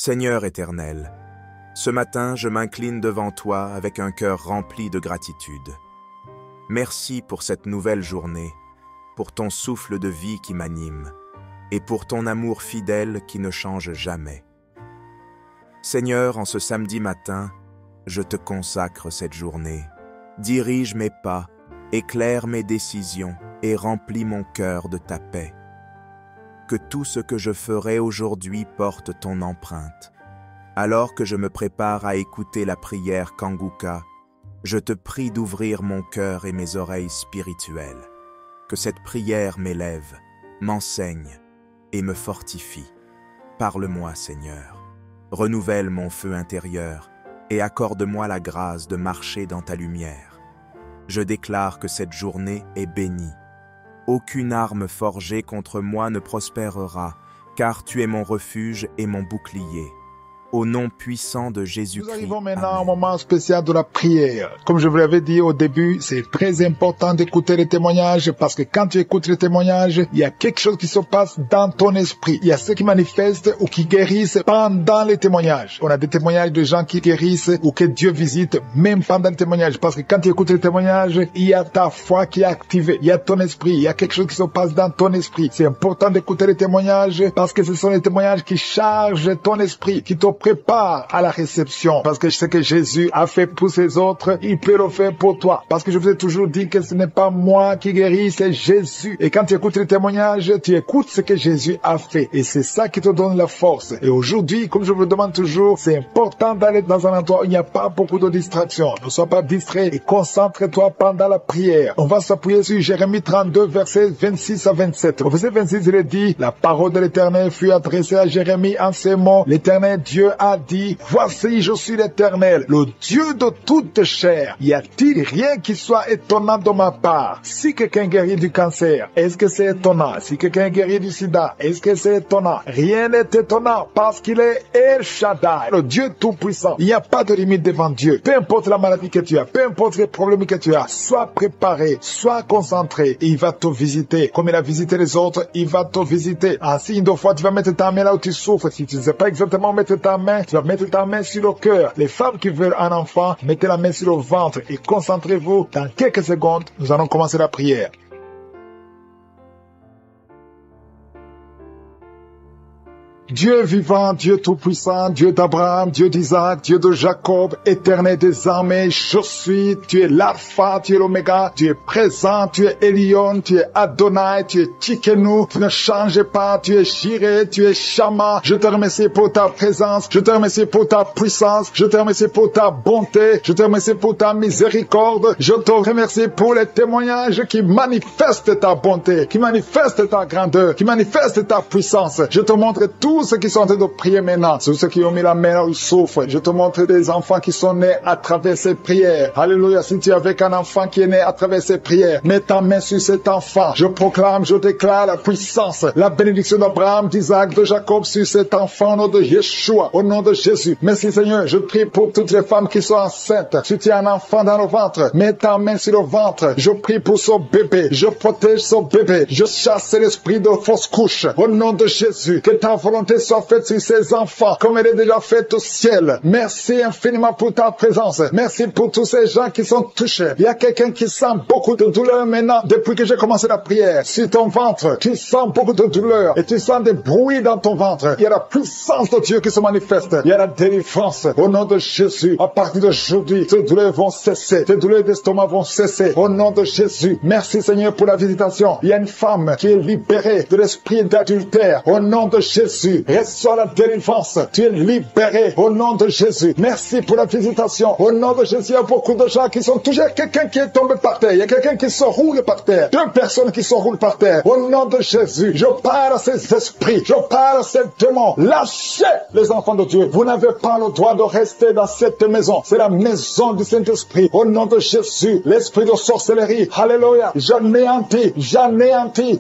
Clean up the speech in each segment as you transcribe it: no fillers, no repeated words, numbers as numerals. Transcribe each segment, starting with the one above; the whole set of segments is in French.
Seigneur éternel, ce matin je m'incline devant toi avec un cœur rempli de gratitude. Merci pour cette nouvelle journée, pour ton souffle de vie qui m'anime, et pour ton amour fidèle qui ne change jamais. Seigneur, en ce samedi matin, je te consacre cette journée. Dirige mes pas, éclaire mes décisions et remplis mon cœur de ta paix. Que tout ce que je ferai aujourd'hui porte ton empreinte. Alors que je me prépare à écouter la prière Kanguka, je te prie d'ouvrir mon cœur et mes oreilles spirituelles. Que cette prière m'élève, m'enseigne et me fortifie. Parle-moi, Seigneur. Renouvelle mon feu intérieur et accorde-moi la grâce de marcher dans ta lumière. Je déclare que cette journée est bénie. Aucune arme forgée contre moi ne prospérera, car tu es mon refuge et mon bouclier. Au nom puissant de Jésus-Christ. Nous arrivons maintenant au moment spécial de la prière. Comme je vous l'avais dit au début, c'est très important d'écouter les témoignages parce que quand tu écoutes les témoignages, il y a quelque chose qui se passe dans ton esprit. Il y a ceux qui manifestent ou qui guérissent pendant les témoignages. On a des témoignages de gens qui guérissent ou que Dieu visite même pendant les témoignages. Parce que quand tu écoutes les témoignages, il y a ta foi qui est activée. Il y a ton esprit. Il y a quelque chose qui se passe dans ton esprit. C'est important d'écouter les témoignages parce que ce sont les témoignages qui chargent ton esprit, qui te prépare à la réception. Parce que ce que Jésus a fait pour ses autres, il peut le faire pour toi. Parce que je vous ai toujours dit que ce n'est pas moi qui guéris, c'est Jésus. Et quand tu écoutes les témoignages, tu écoutes ce que Jésus a fait. Et c'est ça qui te donne la force. Et aujourd'hui, comme je vous le demande toujours, c'est important d'aller dans un endroit où il n'y a pas beaucoup de distractions. Ne sois pas distrait et concentre-toi pendant la prière. On va s'appuyer sur Jérémie 32, versets 26 à 27. Au verset 26, il est dit, la parole de l'Éternel fut adressée à Jérémie en ces mots. L'Éternel Dieu a dit, voici je suis l'Éternel, le Dieu de toute chair. Y a-t-il rien qui soit étonnant de ma part? Si quelqu'un guérit du cancer, est-ce que c'est étonnant? Si quelqu'un guérit du sida, est-ce que c'est étonnant? Rien n'est étonnant parce qu'il est El Shaddai, le Dieu tout-puissant. Il n'y a pas de limite devant Dieu. Peu importe la maladie que tu as, peu importe les problèmes que tu as, sois préparé, sois concentré et il va te visiter. Comme il a visité les autres, il va te visiter. Ainsi, une fois, tu vas mettre ta main là où tu souffres. Si tu ne sais pas exactement mettre ta main, tu vas mettre ta main sur le cœur. Les femmes qui veulent un enfant, mettez la main sur le ventre et concentrez-vous. Dans quelques secondes, nous allons commencer la prière. Dieu vivant, Dieu tout-puissant, Dieu d'Abraham, Dieu d'Isaac, Dieu de Jacob, éternel des armées, je suis, tu es l'alpha, tu es l'oméga, tu es présent, tu es Elion, tu es Adonai, tu es Tsikenu, tu ne changes pas, tu es Jireh, tu es Shama. Je te remercie pour ta présence, je te remercie pour ta puissance, je te remercie pour ta bonté, je te remercie pour ta miséricorde, je te remercie pour les témoignages qui manifestent ta bonté, qui manifestent ta grandeur, qui manifestent ta puissance. Je te montre tout ceux qui sont en train de prier maintenant, ceux qui ont mis la main là où ils souffrent. Je te montre des enfants qui sont nés à travers ces prières. Alléluia, si tu es avec un enfant qui est né à travers ces prières, mets ta main sur cet enfant. Je proclame, je déclare la puissance, la bénédiction d'Abraham, d'Isaac, de Jacob sur cet enfant au nom de Yeshua, au nom de Jésus. Merci Seigneur, je prie pour toutes les femmes qui sont enceintes. Si tu as un enfant dans le ventre, mets ta main sur le ventre. Je prie pour son bébé, je protège son bébé, je chasse l'esprit de fausse couche. Au nom de Jésus, que ta volonté soit faite sur ces enfants comme elle est déjà faite au ciel. Merci infiniment pour ta présence. Merci pour tous ces gens qui sont touchés. Il y a quelqu'un qui sent beaucoup de douleur maintenant depuis que j'ai commencé la prière. Sur ton ventre, tu sens beaucoup de douleur et tu sens des bruits dans ton ventre. Il y a la puissance de Dieu qui se manifeste. Il y a la délivrance au nom de Jésus. À partir d'aujourd'hui, tes douleurs vont cesser. Tes douleurs d'estomac vont cesser au nom de Jésus. Merci Seigneur pour la visitation. Il y a une femme qui est libérée de l'esprit d'adultère au nom de Jésus. Reçois la délivrance. Tu es libéré au nom de Jésus. Merci pour la visitation. Au nom de Jésus, il y a beaucoup de gens qui sont touchés. Il y a quelqu'un qui est tombé par terre. Il y a quelqu'un qui se roule par terre. 2 personnes qui se roulent par terre. Au nom de Jésus, je parle à ces esprits. Je parle à ces démons. Lâchez les enfants de Dieu. Vous n'avez pas le droit de rester dans cette maison. C'est la maison du Saint-Esprit. Au nom de Jésus, l'esprit de sorcellerie. Alléluia. J'anéantis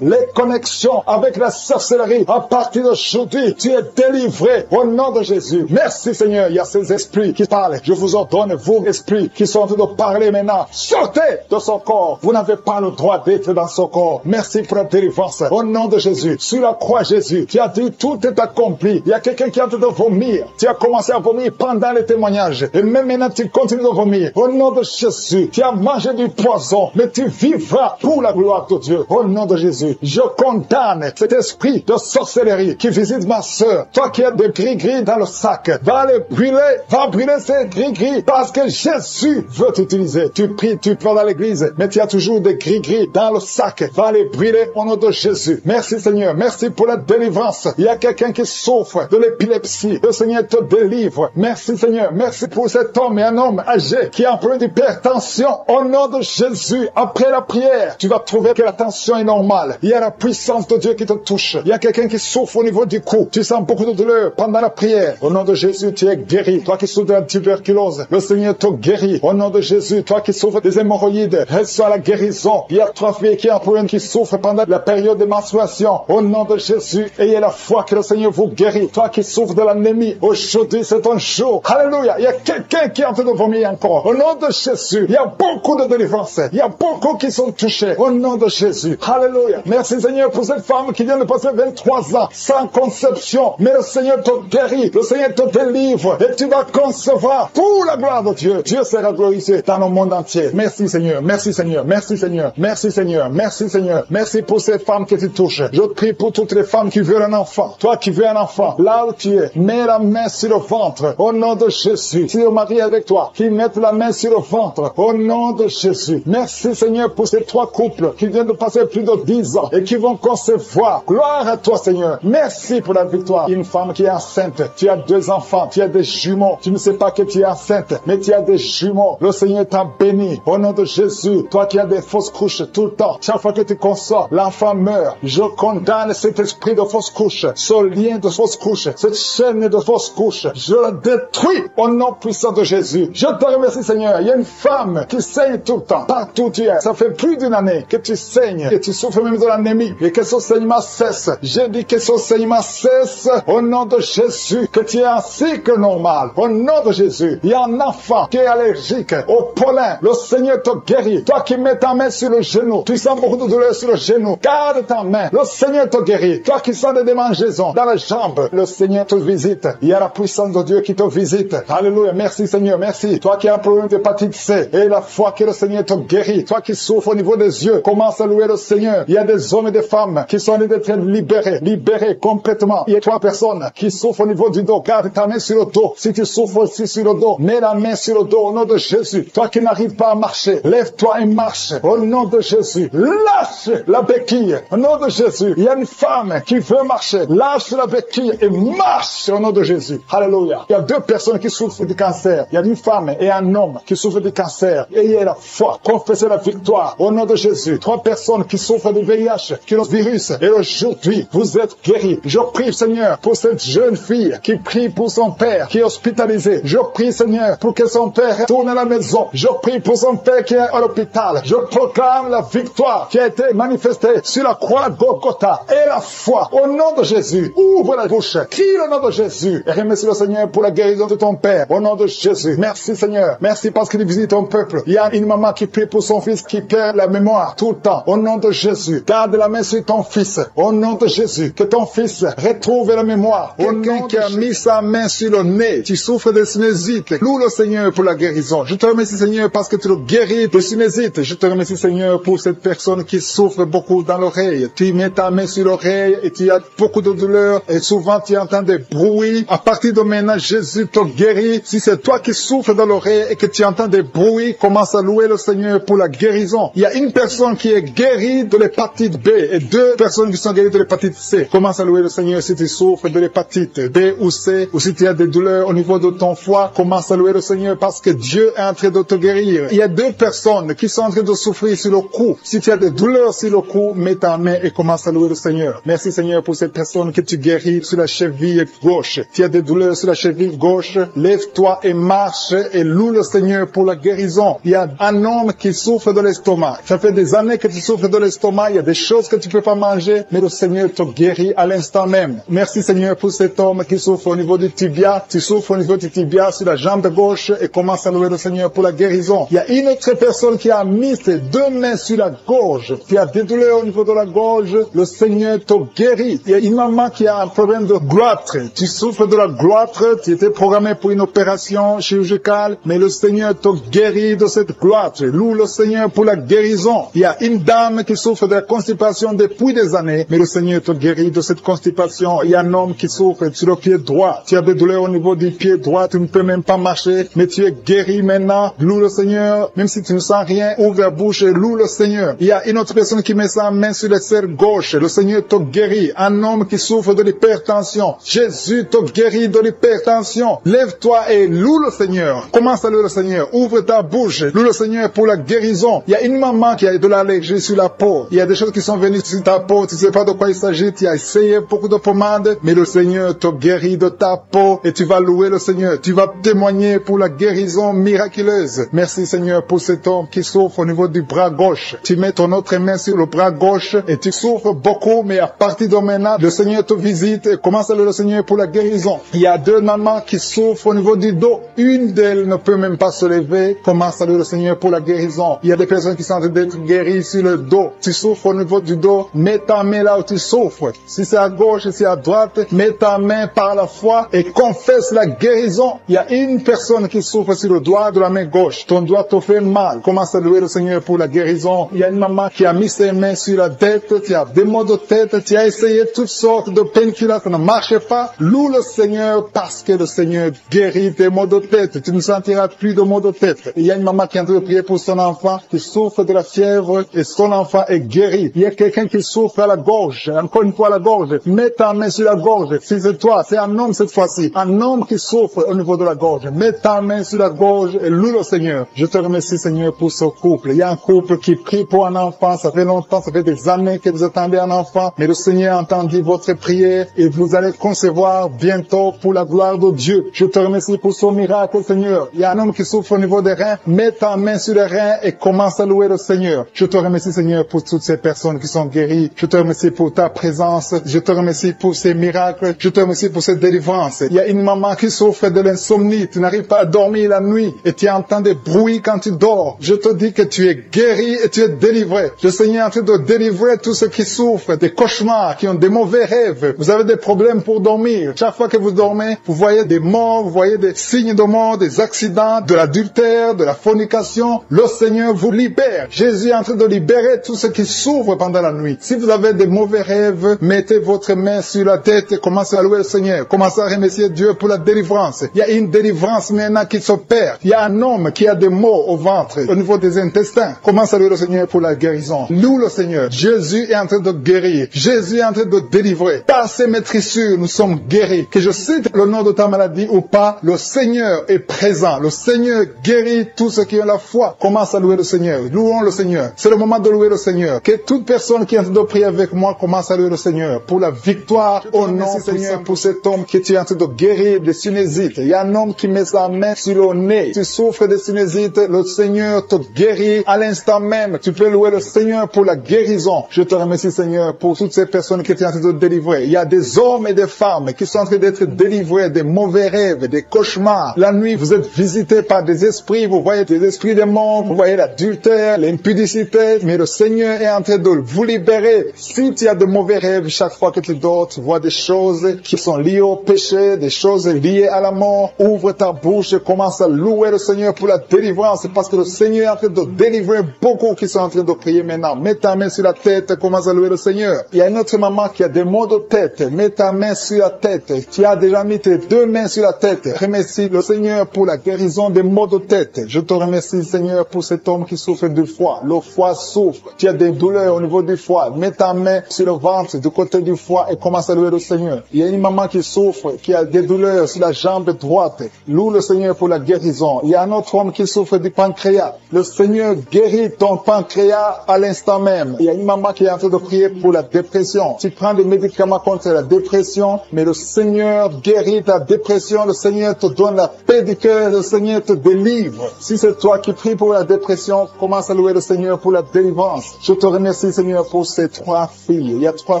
les connexions avec la sorcellerie. À partir d'aujourd'hui, guéri, tu es délivré au nom de Jésus. Merci Seigneur, il y a ces esprits qui parlent. Je vous ordonne, vous esprits qui sont en train de parler maintenant, sortez de son corps. Vous n'avez pas le droit d'être dans son corps. Merci pour la délivrance. Au nom de Jésus, sur la croix Jésus, tu as dit tout est accompli. Il y a quelqu'un qui est en train de vomir. Tu as commencé à vomir pendant les témoignages. Et même maintenant tu continues de vomir. Au nom de Jésus, tu as mangé du poison, mais tu vivras pour la gloire de Dieu. Au nom de Jésus, je condamne cet esprit de sorcellerie qui visite ma sœur. Toi qui as des gris-gris dans le sac, va les brûler, va brûler ces gris-gris parce que Jésus veut t'utiliser. Tu pries, tu pleures dans l'église, mais tu as toujours des gris-gris dans le sac. Va les brûler au nom de Jésus. Merci Seigneur, merci pour la délivrance. Il y a quelqu'un qui souffre de l'épilepsie. Le Seigneur te délivre. Merci Seigneur, merci pour cet homme et un homme âgé qui a un problème d'hypertension. Au nom de Jésus, après la prière, tu vas trouver que la tension est normale. Il y a la puissance de Dieu qui te touche. Il y a quelqu'un qui souffre au niveau du cou. Tu sens beaucoup de douleur pendant la prière. Au nom de Jésus, tu es guéri. Toi qui souffres de la tuberculose, le Seigneur te guérit. Au nom de Jésus, toi qui souffres des hémorroïdes, reçois la guérison. Il y a 3 filles qui ont un problème qui souffrent pendant la période de menstruation. Au nom de Jésus, ayez la foi que le Seigneur vous guérit. Toi qui souffres de l'anémie, aujourd'hui c'est ton jour. Alléluia. Il y a quelqu'un qui est en train de vomir encore. Au nom de Jésus, il y a beaucoup de délivrance. Il y a beaucoup qui sont touchés. Au nom de Jésus. Alléluia. Merci Seigneur pour cette femme qui vient de passer 23 ans sans conception. Mais le Seigneur te guérit. Le Seigneur te délivre. Et tu vas concevoir pour la gloire de Dieu. Dieu sera glorifié dans le monde entier. Merci Seigneur. Merci Seigneur. Merci Seigneur. Merci Seigneur. Merci Seigneur. Merci pour ces femmes que tu touches. Je prie pour toutes les femmes qui veulent un enfant. Toi qui veux un enfant, là où tu es, mets la main sur le ventre. Au nom de Jésus. Si le mari est avec toi, qu'il mette la main sur le ventre. Au nom de Jésus. Merci Seigneur pour ces 3 couples qui viennent de passer plus de 10 ans et qui vont concevoir. Gloire à toi Seigneur. Merci pour la victoire. Une femme qui est enceinte. Tu as 2 enfants. Tu as des jumeaux. Tu ne sais pas que tu es enceinte, mais tu as des jumeaux. Le Seigneur t'a béni. Au nom de Jésus. Toi qui as des fausses couches tout le temps. Chaque fois que tu consors, l'enfant meurt. Je condamne cet esprit de fausse couche. Ce lien de fausse couche. Cette chaîne de fausse couche. Je la détruis au nom puissant de Jésus. Je te remercie Seigneur. Il y a une femme qui saigne tout le temps. Partout où tu es. Ça fait plus d'une année que tu saignes. Et tu souffres même de l'anémie. Et que ce saignement cesse. J'ai dit que ce saignement cesse au nom de Jésus. Que tu es un cycle normal. Au nom de Jésus. Il y a un enfant qui est allergique au pollen. Le Seigneur te guérit. Toi qui mets ta main sur le genou. Tu sens beaucoup de douleur sur le genou. Garde ta main. Le Seigneur te guérit. Toi qui sens des démangeaisons dans la jambe. Le Seigneur te visite. Il y a la puissance de Dieu qui te visite. Alléluia. Merci Seigneur. Merci. Toi qui as un problème d'hépatite C. Et la foi que le Seigneur te guérit. Toi qui souffres au niveau des yeux. Commence à louer le Seigneur. Il y a des hommes et des femmes qui sont en train d'être libérés. Libérés complètement. Il y a 3 personnes qui souffrent au niveau du dos. Garde ta main sur le dos. Si tu souffres aussi sur le dos, mets la main sur le dos au nom de Jésus. Toi qui n'arrives pas à marcher, lève-toi et marche au nom de Jésus. Lâche la béquille au nom de Jésus. Il y a une femme qui veut marcher. Lâche la béquille et marche au nom de Jésus. Alléluia. Il y a 2 personnes qui souffrent du cancer. Il y a une femme et un homme qui souffrent du cancer. Ayez la foi. Confessez la victoire au nom de Jésus. 3 personnes qui souffrent du VIH, qui ont le virus. Et aujourd'hui, vous êtes guéris. Je prie, Seigneur, pour cette jeune fille qui prie pour son père, qui est hospitalisé. Je prie, Seigneur, pour que son père retourne à la maison. Je prie pour son père qui est à l'hôpital. Je proclame la victoire qui a été manifestée sur la croix de Golgotha. Et la foi au nom de Jésus. Ouvre la bouche. Crie le nom de Jésus. Et remercie le Seigneur pour la guérison de ton père. Au nom de Jésus. Merci, Seigneur. Merci parce qu'il visite ton peuple. Il y a une maman qui prie pour son fils qui perd la mémoire tout le temps. Au nom de Jésus. Garde la main sur ton fils. Au nom de Jésus. Que ton fils retrouve la mémoire. Quelqu'un qui a mis sa main sur le nez. Tu souffres de sinusite. Loue le Seigneur pour la guérison. Je te remercie, Seigneur, parce que tu le guéris de sinusite. Je te remercie, Seigneur, pour cette personne qui souffre beaucoup dans l'oreille. Tu mets ta main sur l'oreille et tu as beaucoup de douleur et souvent tu entends des bruits. À partir de maintenant, Jésus te guérit. Si c'est toi qui souffres dans l'oreille et que tu entends des bruits, commence à louer le Seigneur pour la guérison. Il y a une personne qui est guérie de l'hépatite B et 2 personnes qui sont guéries de l'hépatite C. Commence à louer le Seigneur si tu souffres de l'hépatite B ou C, ou si tu as des douleurs au niveau de ton foie. Commence à louer le Seigneur parce que Dieu est en train de te guérir. Il y a 2 personnes qui sont en train de souffrir sur le cou. Si tu as des douleurs sur le cou, mets ta main et commence à louer le Seigneur. Merci Seigneur pour cette personne que tu guéris sur la cheville gauche. Tu as des douleurs sur la cheville gauche, lève-toi et marche et loue le Seigneur pour la guérison. Il y a un homme qui souffre de l'estomac. Ça fait des années que tu souffres de l'estomac. Il y a des choses que tu peux pas manger, mais le Seigneur te guérit à l'instant même. même. Merci Seigneur pour cet homme qui souffre au niveau du tibia. Tu souffres au niveau du tibia sur la jambe gauche et commence à louer le Seigneur pour la guérison. Il y a une autre personne qui a mis ses deux mains sur la gorge. Tu as des douleurs au niveau de la gorge. Le Seigneur te guérit. Il y a une maman qui a un problème de gloître. Tu souffres de la gloître. Tu étais programmé pour une opération chirurgicale, mais le Seigneur te guérit de cette gloître. Loue le Seigneur pour la guérison. Il y a une dame qui souffre de la constipation depuis des années, mais le Seigneur te guérit de cette constipation. Il y a un homme qui souffre sur le pied droit. Tu as des douleurs au niveau du pied droit. Tu ne peux même pas marcher, mais tu es guéri maintenant. Loue le Seigneur. Même si tu ne sens rien, ouvre la bouche et loue le Seigneur. Il y a une autre personne qui met sa main sur la serre gauche. Le Seigneur te guérit. Un homme qui souffre de l'hypertension. Jésus te guérit de l'hypertension. Lève-toi et loue le Seigneur. Commence à louer le Seigneur. Ouvre ta bouche. Loue le Seigneur pour la guérison. Il y a une maman qui a de l'allergie sur la peau. Il y a des choses qui sont venues sur ta peau. Tu ne sais pas de quoi il s'agit. Tu as essayé beaucoup de pommades, mais le Seigneur te guérit de ta peau et tu vas louer le Seigneur. Tu vas témoigner pour la guérison miraculeuse. Merci Seigneur pour cet homme qui souffre au niveau du bras gauche. Tu mets ton autre main sur le bras gauche et tu souffres beaucoup, mais à partir de maintenant, le Seigneur te visite et commence à louer le Seigneur pour la guérison. Il y a deux mamans qui souffrent au niveau du dos. Une d'elles ne peut même pas se lever. Commence à louer le Seigneur pour la guérison. Il y a des personnes qui sont en train d'être guéries sur le dos. Tu souffres au niveau du dos. Mets ta main là où tu souffres. Si c'est à gauche, si c'est à droite, mets ta main par la foi et confesse la guérison. Il y a une personne qui souffre sur le doigt de la main gauche. Ton doigt te fait mal. Commence à louer le Seigneur pour la guérison. Il y a une maman qui a mis ses mains sur la tête. Tu as des maux de tête. Tu as essayé toutes sortes de painkillers. Ça ne marchait pas. Loue le Seigneur parce que le Seigneur guérit tes maux de tête. Tu ne sentiras plus de maux de tête. Il y a une maman qui est en train de prier pour son enfant qui souffre de la fièvre et son enfant est guéri. Il y a quelqu'un qui souffre à la gorge. Encore une fois à la gorge. Mets ta main sur la gorge. Si c'est toi, c'est un homme cette fois-ci. Un homme qui souffre au niveau de la gorge. Mets ta main sur la gorge et loue le Seigneur. Je te remercie Seigneur pour ce couple. Il y a un couple qui prie pour un enfant. Ça fait longtemps, ça fait des années que vous attendez un enfant. Mais le Seigneur a entendu votre prière et vous allez concevoir bientôt pour la gloire de Dieu. Je te remercie pour ce miracle Seigneur. Il y a un homme qui souffre au niveau des reins. Mets ta main sur les reins et commence à louer le Seigneur. Je te remercie Seigneur pour toutes ces personnes qui sont guéries. Je te remercie pour ta présence. Je te remercie pour ces miracles. Je te remercie pour cette délivrance. Il y a une maman qui souffre de l'insomnie. Tu n'arrives pas à dormir la nuit et tu entends des bruits quand tu dors. Je te dis que tu es guéri et tu es délivré. Le Seigneur est en train de délivrer tous ceux qui souffrent des cauchemars, qui ont des mauvais rêves. Vous avez des problèmes pour dormir. Chaque fois que vous dormez, vous voyez des morts, vous voyez des signes de mort, des accidents, de l'adultère, de la fornication. Le Seigneur vous libère. Jésus est en train de libérer tous ceux qui souffrent pendant la nuit. Si vous avez des mauvais rêves, mettez votre main sur la tête et commencez à louer le Seigneur. Commencez à remercier Dieu pour la délivrance. Il y a une délivrance maintenant qui s'opère. Il y a un homme qui a des maux au ventre, au niveau des intestins. Commence à louer le Seigneur pour la guérison. Loue le Seigneur. Jésus est en train de guérir. Jésus est en train de délivrer. Par ses maîtrissures, nous sommes guéris. Que je cite le nom de ta maladie ou pas, le Seigneur est présent. Le Seigneur guérit tous ceux qui ont la foi. Commence à louer le Seigneur. Louons le Seigneur. C'est le moment de louer le Seigneur. Que toute personne qui est en train de prier avec moi commence à louer le Seigneur pour la victoire au nom du Seigneur, pour cet homme qui est en train de guérir des sinusites. Il y a un homme qui met sa main sur le nez. Tu souffres des sinusites, le Seigneur te guérit à l'instant même. Tu peux louer le Seigneur pour la guérison. Je te remercie Seigneur pour toutes ces personnes qui étaient en train de délivrer. Il y a des hommes et des femmes qui sont en train d'être délivrés des mauvais rêves, des cauchemars. La nuit, vous êtes visités par des esprits, vous voyez des esprits des morts, vous voyez l'adultère, l'impudicité, mais le Seigneur est en train de vous libérer. Si tu as de mauvais rêves, chaque fois que tu dors, tu vois des choses qui sont liées au péché, des choses liées à la mort, ouvre ta bouche et commence à louer le Seigneur pour la délivrance, parce que le Seigneur est en train de délivrer beaucoup qui sont en train de prier maintenant. Mets ta main sur la tête, commence à louer le Seigneur. Il y a une autre maman qui a des maux de tête. Mets ta main sur la tête. Tu as déjà mis tes deux mains sur la tête. Remercie le Seigneur pour la guérison des maux de tête. Je te remercie Seigneur pour cet homme qui souffre du foie. Le foie souffre. Tu as des douleurs au niveau du foie. Mets ta main sur le ventre du côté du foie et commence à louer le Seigneur. Il y a une maman qui souffre, qui a des douleurs sur la jambe droite. Loue le Seigneur pour la guérison. Il y a un autre homme qui souffre du pancréas. Le Seigneur guérit ton pancréas à l'instant même. Il y a une maman qui est en train de prier pour la dépression. Tu prends des médicaments contre la dépression, mais le Seigneur guérit ta dépression. Le Seigneur te donne la paix du cœur. Le Seigneur te délivre. Si c'est toi qui pries pour la dépression, commence à louer le Seigneur pour la délivrance. Je te remercie Seigneur pour ces 3 filles. Il y a 3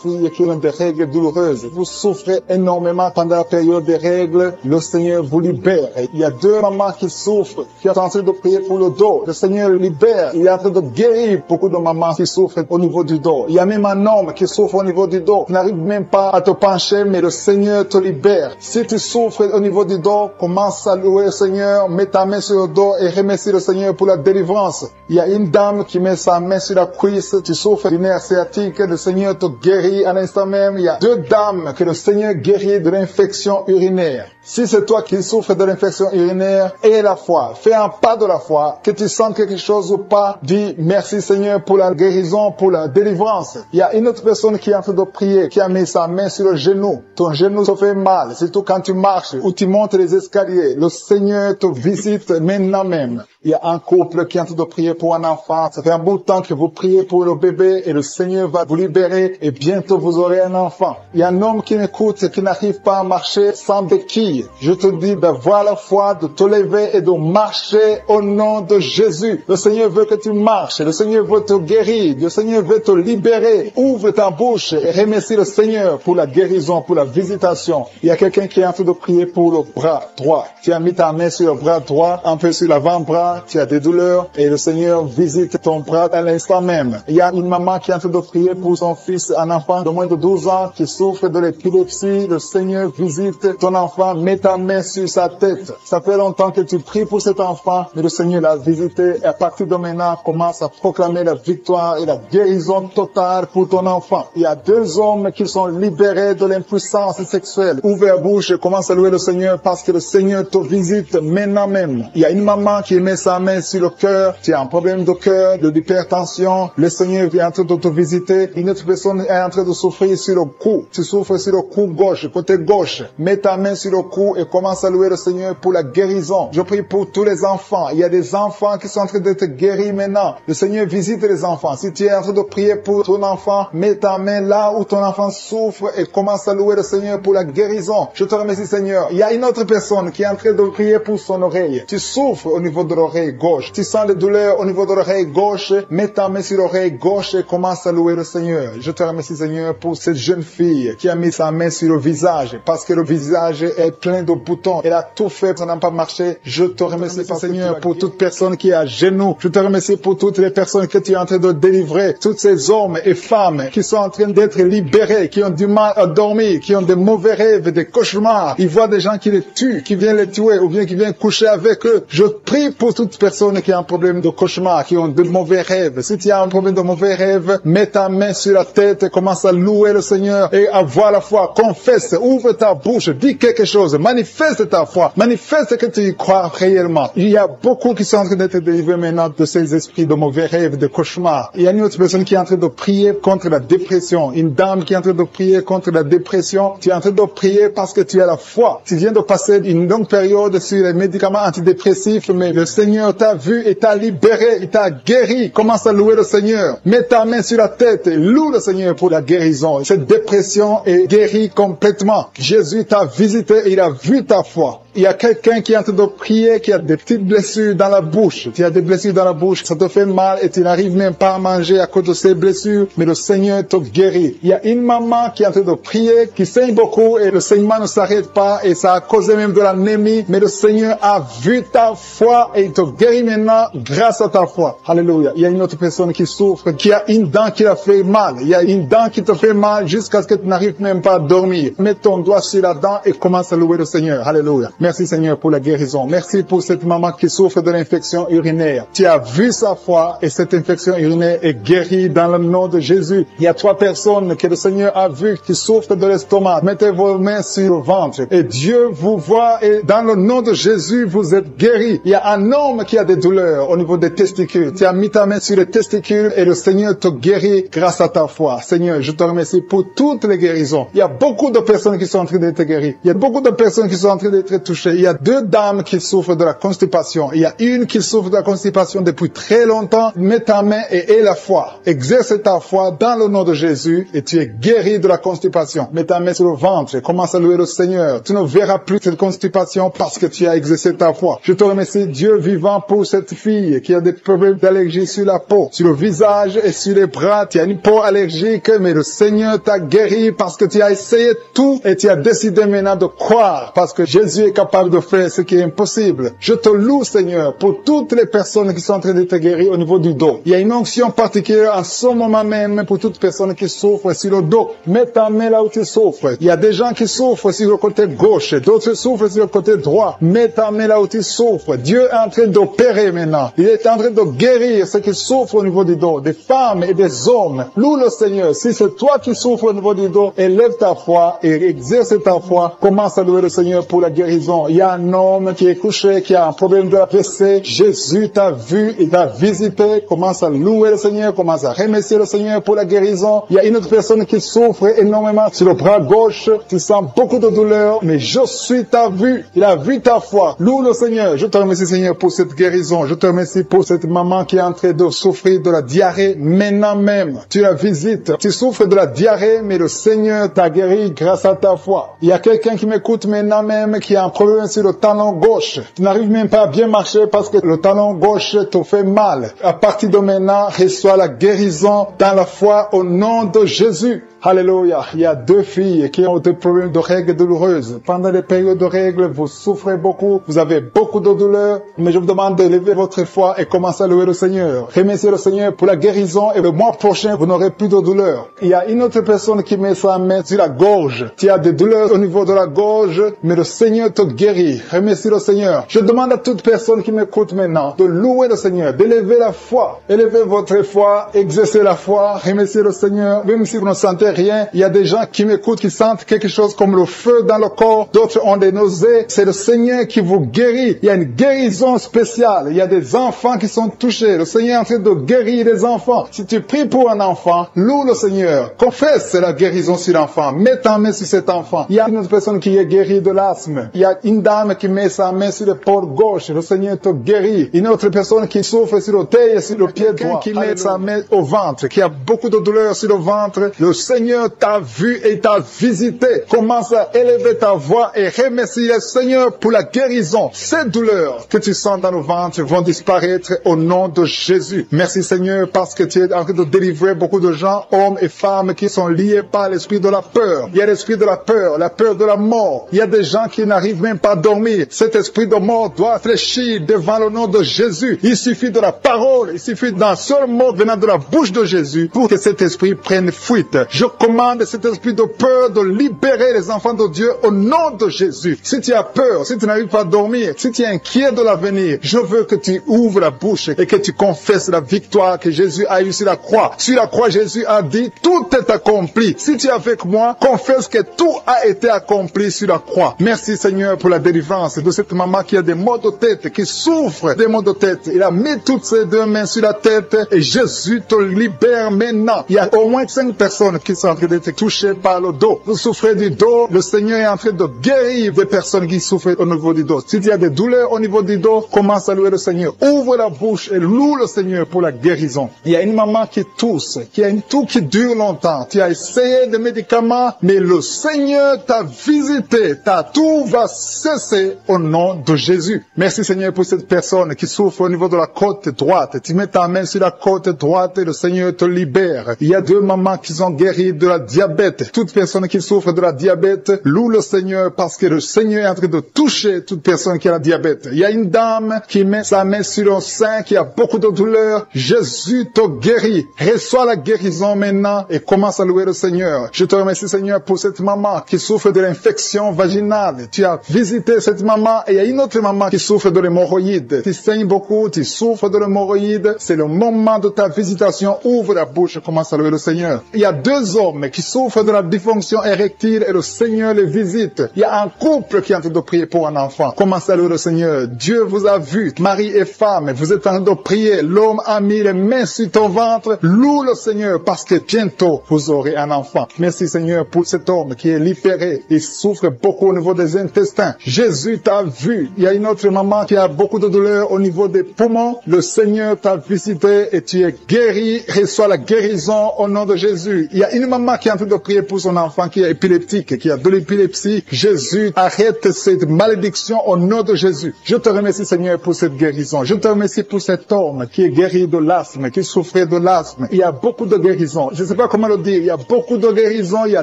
filles qui ont des règles douloureuse. Vous souffrez énormément pendant la période des règles. Le Seigneur vous libère. Il y a 2 mamans qui souffrent, qui sont en train de prier pour le dos. Le Seigneur libère. Il est en train de guérir beaucoup de mamans qui souffrent au niveau du dos. Il y a même un homme qui souffre au niveau du dos. Tu n'arrives même pas à te pencher, mais le Seigneur te libère. Si tu souffres au niveau du dos, commence à louer le Seigneur, mets ta main sur le dos et remercie le Seigneur pour la délivrance. Il y a une dame qui met sa main sur la cuisse. Tu souffres du nerf sciatique, le Seigneur te guérit à l'instant même. Il y a 2 dames que le Seigneur guérit de l'infection urinaire. Si c'est toi qui souffres de l'infection urinaire, aie la foi. Fais un pas de la foi. Que tu sentes quelque chose ou pas, dis merci Seigneur pour la guérison, pour la délivrance. Il y a une autre personne qui est en train de prier, qui a mis sa main sur le genou. Ton genou se fait mal, surtout quand tu marches ou tu montes les escaliers. Le Seigneur te visite maintenant même. Il y a un couple qui est en train de prier pour un enfant. Ça fait un bon temps que vous priez pour le bébé et le Seigneur va vous libérer et bientôt vous aurez un enfant. Il y a un homme qui m'écoute et qui n'arrive pas à marcher sans béquille. Je te dis d'avoir la foi, de te lever et de marcher au nom de Jésus. Le Seigneur veut que tu marches. Le Seigneur veut te guérir. Le Seigneur veut te libérer. Ouvre ta bouche et remercie le Seigneur pour la guérison, pour la visitation. Il y a quelqu'un qui est en train de prier pour le bras droit. Tu as mis ta main sur le bras droit, un peu sur l'avant-bras. Tu as des douleurs et le Seigneur visite ton bras à l'instant même. Il y a une maman qui est en train de prier pour son fils, un enfant de moins de 12 ans qui souffre de l'épilepsie. Le Seigneur visite ton enfant, mets ta main sur sa tête. Ça fait longtemps que tu pries pour cet enfant, mais le Seigneur l'a visité et à partir de maintenant, commence à proclamer la victoire et la guérison totale pour ton enfant. Il y a 2 hommes qui sont libérés de l'impuissance sexuelle. Ouvre la bouche et commence à louer le Seigneur parce que le Seigneur te visite maintenant même. Il y a une maman qui met sa main sur le cœur, tu as un problème de cœur, de l'hypertension, le Seigneur vient en train de te visiter. Une autre personne est en train de souffrir sur le cou, tu souffres sur le cou gauche, côté gauche, mets ta main sur le cou et commence à louer le Seigneur pour la guérison. Je prie pour tous les enfants, il y a des enfants qui sont en train d'être guéris maintenant. Le Seigneur visite les enfants. Si tu es en train de prier pour ton enfant, mets ta main là où ton enfant souffre et commence à louer le Seigneur pour la guérison. Je te remercie Seigneur. Il y a une autre personne qui est en train de prier pour son oreille. Tu souffres au niveau de l'oreille gauche. Tu sens les douleurs au niveau de l'oreille gauche. Mets ta main sur l'oreille gauche et commence à louer le Seigneur. Je te remercie Seigneur pour cette jeune fille qui a mis sa main sur le visage parce que le visage est plein de boutons. Elle a tout fait, ça n'a pas marché. Je te remercie Seigneur pour toute personne qui est à genoux. Je te remercie pour toutes les personnes que tu es en train de délivrer. Tous ces hommes et femmes qui sont en train d'être libérés, qui ont du mal à dormir, qui ont des mauvais rêves, des cauchemars. Ils voient des gens qui les tuent, qui viennent les tuer ou bien qui viennent coucher avec eux. Je prie pour toute personne qui a un problème de cauchemar, qui ont de mauvais rêves. Si tu as un problème de mauvais rêves, mets ta main sur la tête et commence à louer le Seigneur et avoir la foi. Confesse, ouvre ta bouche, dis quelque chose, manifeste ta foi, manifeste que tu y crois réellement. Il y a beaucoup qui sont en train d'être délivrés maintenant de ces esprits de mauvais rêves, de cauchemars. Il y a une autre personne qui est en train de prier contre la dépression. Une dame qui est en train de prier contre la dépression. Tu es en train de prier parce que tu as la foi. Tu viens de passer une longue période sur les médicaments antidépressifs, mais le Seigneur t'a vu et t'a libéré, il t'a guéri. Commence à louer le Seigneur. Mets ta main sur la tête et loue le Seigneur pour la guérison. Cette dépression est guérie complètement. Jésus t'a visité et il a vu ta foi. Il y a quelqu'un qui est en train de prier, qui a des petites blessures dans la bouche. Tu as des blessures dans la bouche, ça te fait mal et tu n'arrives même pas à manger à cause de ces blessures, mais le Seigneur te guérit. Il y a une maman qui est en train de prier, qui saigne beaucoup et le saignement ne s'arrête pas et ça a causé même de l'anémie, mais le Seigneur a vu ta foi et il te guérit maintenant grâce à ta foi. Alléluia. Il y a une autre personne qui souffre, qui a une dent qui a fait mal. Il y a une dent qui te fait mal jusqu'à ce que tu n'arrives même pas à dormir. Mets ton doigt sur la dent et commence à louer le Seigneur. Alléluia. Merci Seigneur pour la guérison. Merci pour cette maman qui souffre de l'infection urinaire. Tu as vu sa foi et cette infection urinaire est guérie dans le nom de Jésus. Il y a 3 personnes que le Seigneur a vu qui souffrent de l'estomac. Mettez vos mains sur le ventre et Dieu vous voit et dans le nom de Jésus vous êtes guéris. Il y a un homme qui a des douleurs au niveau des testicules. Tu as mis ta main sur les testicules et le Seigneur te guérit grâce à ta foi. Seigneur, je te remercie pour toutes les guérisons. Il y a beaucoup de personnes qui sont en train d'être guéries. Il y a beaucoup de personnes qui sont en train d'être touchées touché. Il y a 2 dames qui souffrent de la constipation. Il y a une qui souffre de la constipation depuis très longtemps. Mets ta main et aie la foi. Exerce ta foi dans le nom de Jésus et tu es guéri de la constipation. Mets ta main sur le ventre et commence à louer le Seigneur. Tu ne verras plus cette constipation parce que tu as exercé ta foi. Je te remercie, Dieu vivant, pour cette fille qui a des problèmes d'allergie sur la peau, sur le visage et sur les bras. Tu as une peau allergique, mais le Seigneur t'a guéri parce que tu as essayé tout et tu as décidé maintenant de croire parce que Jésus est capable de faire ce qui est impossible. Je te loue, Seigneur, pour toutes les personnes qui sont en train d'être guéries au niveau du dos. Il y a une onction particulière en ce moment même pour toutes personnes qui souffrent sur le dos. Mets ta main là où tu souffres. Il y a des gens qui souffrent sur le côté gauche, d'autres souffrent sur le côté droit. Mets ta main là où tu souffres. Dieu est en train d'opérer maintenant. Il est en train de guérir ceux qui souffrent au niveau du dos, des femmes et des hommes. Loue le Seigneur. Si c'est toi qui souffres au niveau du dos, élève ta foi et exerce ta foi. Commence à louer le Seigneur pour la guérison. Il y a un homme qui est couché, qui a un problème de AVC. Jésus t'a vu, il t'a visité. Commence à louer le Seigneur, commence à remercier le Seigneur pour la guérison. Il y a une autre personne qui souffre énormément sur le bras gauche. Tu sens beaucoup de douleur, mais Jésus t'a vu. Il a vu ta foi. Loue le Seigneur. Je te remercie, Seigneur, pour cette guérison. Je te remercie pour cette maman qui est en train de souffrir de la diarrhée maintenant même. Tu la visites. Tu souffres de la diarrhée, mais le Seigneur t'a guéri grâce à ta foi. Il y a quelqu'un qui m'écoute maintenant même qui a un problème sur le talon gauche. Tu n'arrives même pas à bien marcher parce que le talon gauche te fait mal. À partir de maintenant, reçois la guérison dans la foi au nom de Jésus. Alléluia. Il y a 2 filles qui ont des problèmes de règles douloureuses. Pendant les périodes de règles, vous souffrez beaucoup, vous avez beaucoup de douleurs, mais je vous demande de lever votre foi et commencer à louer le Seigneur. Remerciez le Seigneur pour la guérison et le mois prochain, vous n'aurez plus de douleurs. Il y a une autre personne qui met sa main sur la gorge. Tu as des douleurs au niveau de la gorge, mais le Seigneur te guérit. Remercie le Seigneur. Je demande à toute personne qui m'écoute maintenant de louer le Seigneur, d'élever la foi. Élevez votre foi, exercez la foi, remerciez le Seigneur, même si vous ne sentez rien. Il y a des gens qui m'écoutent, qui sentent quelque chose comme le feu dans le corps. D'autres ont des nausées. C'est le Seigneur qui vous guérit. Il y a une guérison spéciale. Il y a des enfants qui sont touchés. Le Seigneur est en train de guérir les enfants. Si tu pries pour un enfant, loue le Seigneur. Confesse la guérison sur l'enfant. Mets ta main sur cet enfant. Il y a une autre personne qui est guérie de l'asthme. Il y a une dame qui met sa main sur l'épaule gauche. Le Seigneur te guérit. Une autre personne qui souffre sur le thé et sur le pied droit. Qui met sa main au ventre, qui a beaucoup de douleur sur le ventre. Le Seigneur t'a vu et t'a visité. Commence à élever ta voix et remercier le Seigneur pour la guérison. Ces douleurs que tu sens dans le ventre vont disparaître au nom de Jésus. Merci Seigneur parce que tu es en train de délivrer beaucoup de gens, hommes et femmes qui sont liés par l'esprit de la peur. Il y a l'esprit de la peur de la mort. Il y a des gens qui n'arrivent même pas à dormir. Cet esprit de mort doit fléchir devant le nom de Jésus. Il suffit de la parole, il suffit d'un seul mot venant de la bouche de Jésus pour que cet esprit prenne fuite. Je commande cet esprit de peur de libérer les enfants de Dieu au nom de Jésus. Si tu as peur, si tu n'arrives pas à dormir, si tu es inquiet de l'avenir, je veux que tu ouvres la bouche et que tu confesses la victoire que Jésus a eue sur la croix. Sur la croix, Jésus a dit, tout est accompli. Si tu es avec moi, confesse que tout a été accompli sur la croix. Merci Seigneur pour la délivrance de cette maman qui a des maux de tête, qui souffre des maux de tête. Il a mis toutes ses 2 mains sur la tête et Jésus te libère maintenant. Il y a au moins 5 personnes qui sont en train d'être touchées par le dos. Vous souffrez du dos, le Seigneur est en train de guérir des personnes qui souffrent au niveau du dos. Si tu as des douleurs au niveau du dos, commence à louer le Seigneur. Ouvre la bouche et loue le Seigneur pour la guérison. Il y a une maman qui tousse, qui a une toux qui dure longtemps. Tu as essayé des médicaments, mais le Seigneur t'a visité. Ta toux va cesser au nom de Jésus. Merci Seigneur pour cette personne qui souffre au niveau de la côte droite. Tu mets ta main sur la côte droite et le Seigneur te libère. Il y a 2 mamans qui sont guéries de la diabète. Toute personne qui souffre de la diabète, loue le Seigneur parce que le Seigneur est en train de toucher toute personne qui a la diabète. Il y a une dame qui met sa main sur le sein, qui a beaucoup de douleur. Jésus te guérit. Reçois la guérison maintenant et commence à louer le Seigneur. Je te remercie Seigneur pour cette maman qui souffre de l'infection vaginale. Tu as visité cette maman et il y a une autre maman qui souffre de l'hémorroïde. Tu saignes beaucoup, tu souffres de l'hémorroïde. C'est le moment de ta visitation. Ouvre la bouche et commence à louer le Seigneur. Il y a 2 hommes qui souffrent de la dysfonction érectile et le Seigneur les visite. Il y a un couple qui est en train de prier pour un enfant. Commence à louer le Seigneur. Dieu vous a vu, mari et femme. Vous êtes en train de prier. L'homme a mis les mains sur ton ventre. Loue le Seigneur parce que bientôt vous aurez un enfant. Merci Seigneur pour cet homme qui est libéré. Il souffre beaucoup au niveau des intestins. intestins. Jésus t'a vu. Il y a une autre maman qui a beaucoup de douleur au niveau des poumons. Le Seigneur t'a visité et tu es guéri. Reçois la guérison au nom de Jésus. Il y a une maman qui est en train de prier pour son enfant qui est épileptique, qui a de l'épilepsie. Jésus, arrête cette malédiction au nom de Jésus. Je te remercie, Seigneur, pour cette guérison. Je te remercie pour cet homme qui est guéri de l'asthme, qui souffrait de l'asthme. Il y a beaucoup de guérisons. Je ne sais pas comment le dire. Il y a beaucoup de guérisons. Il y a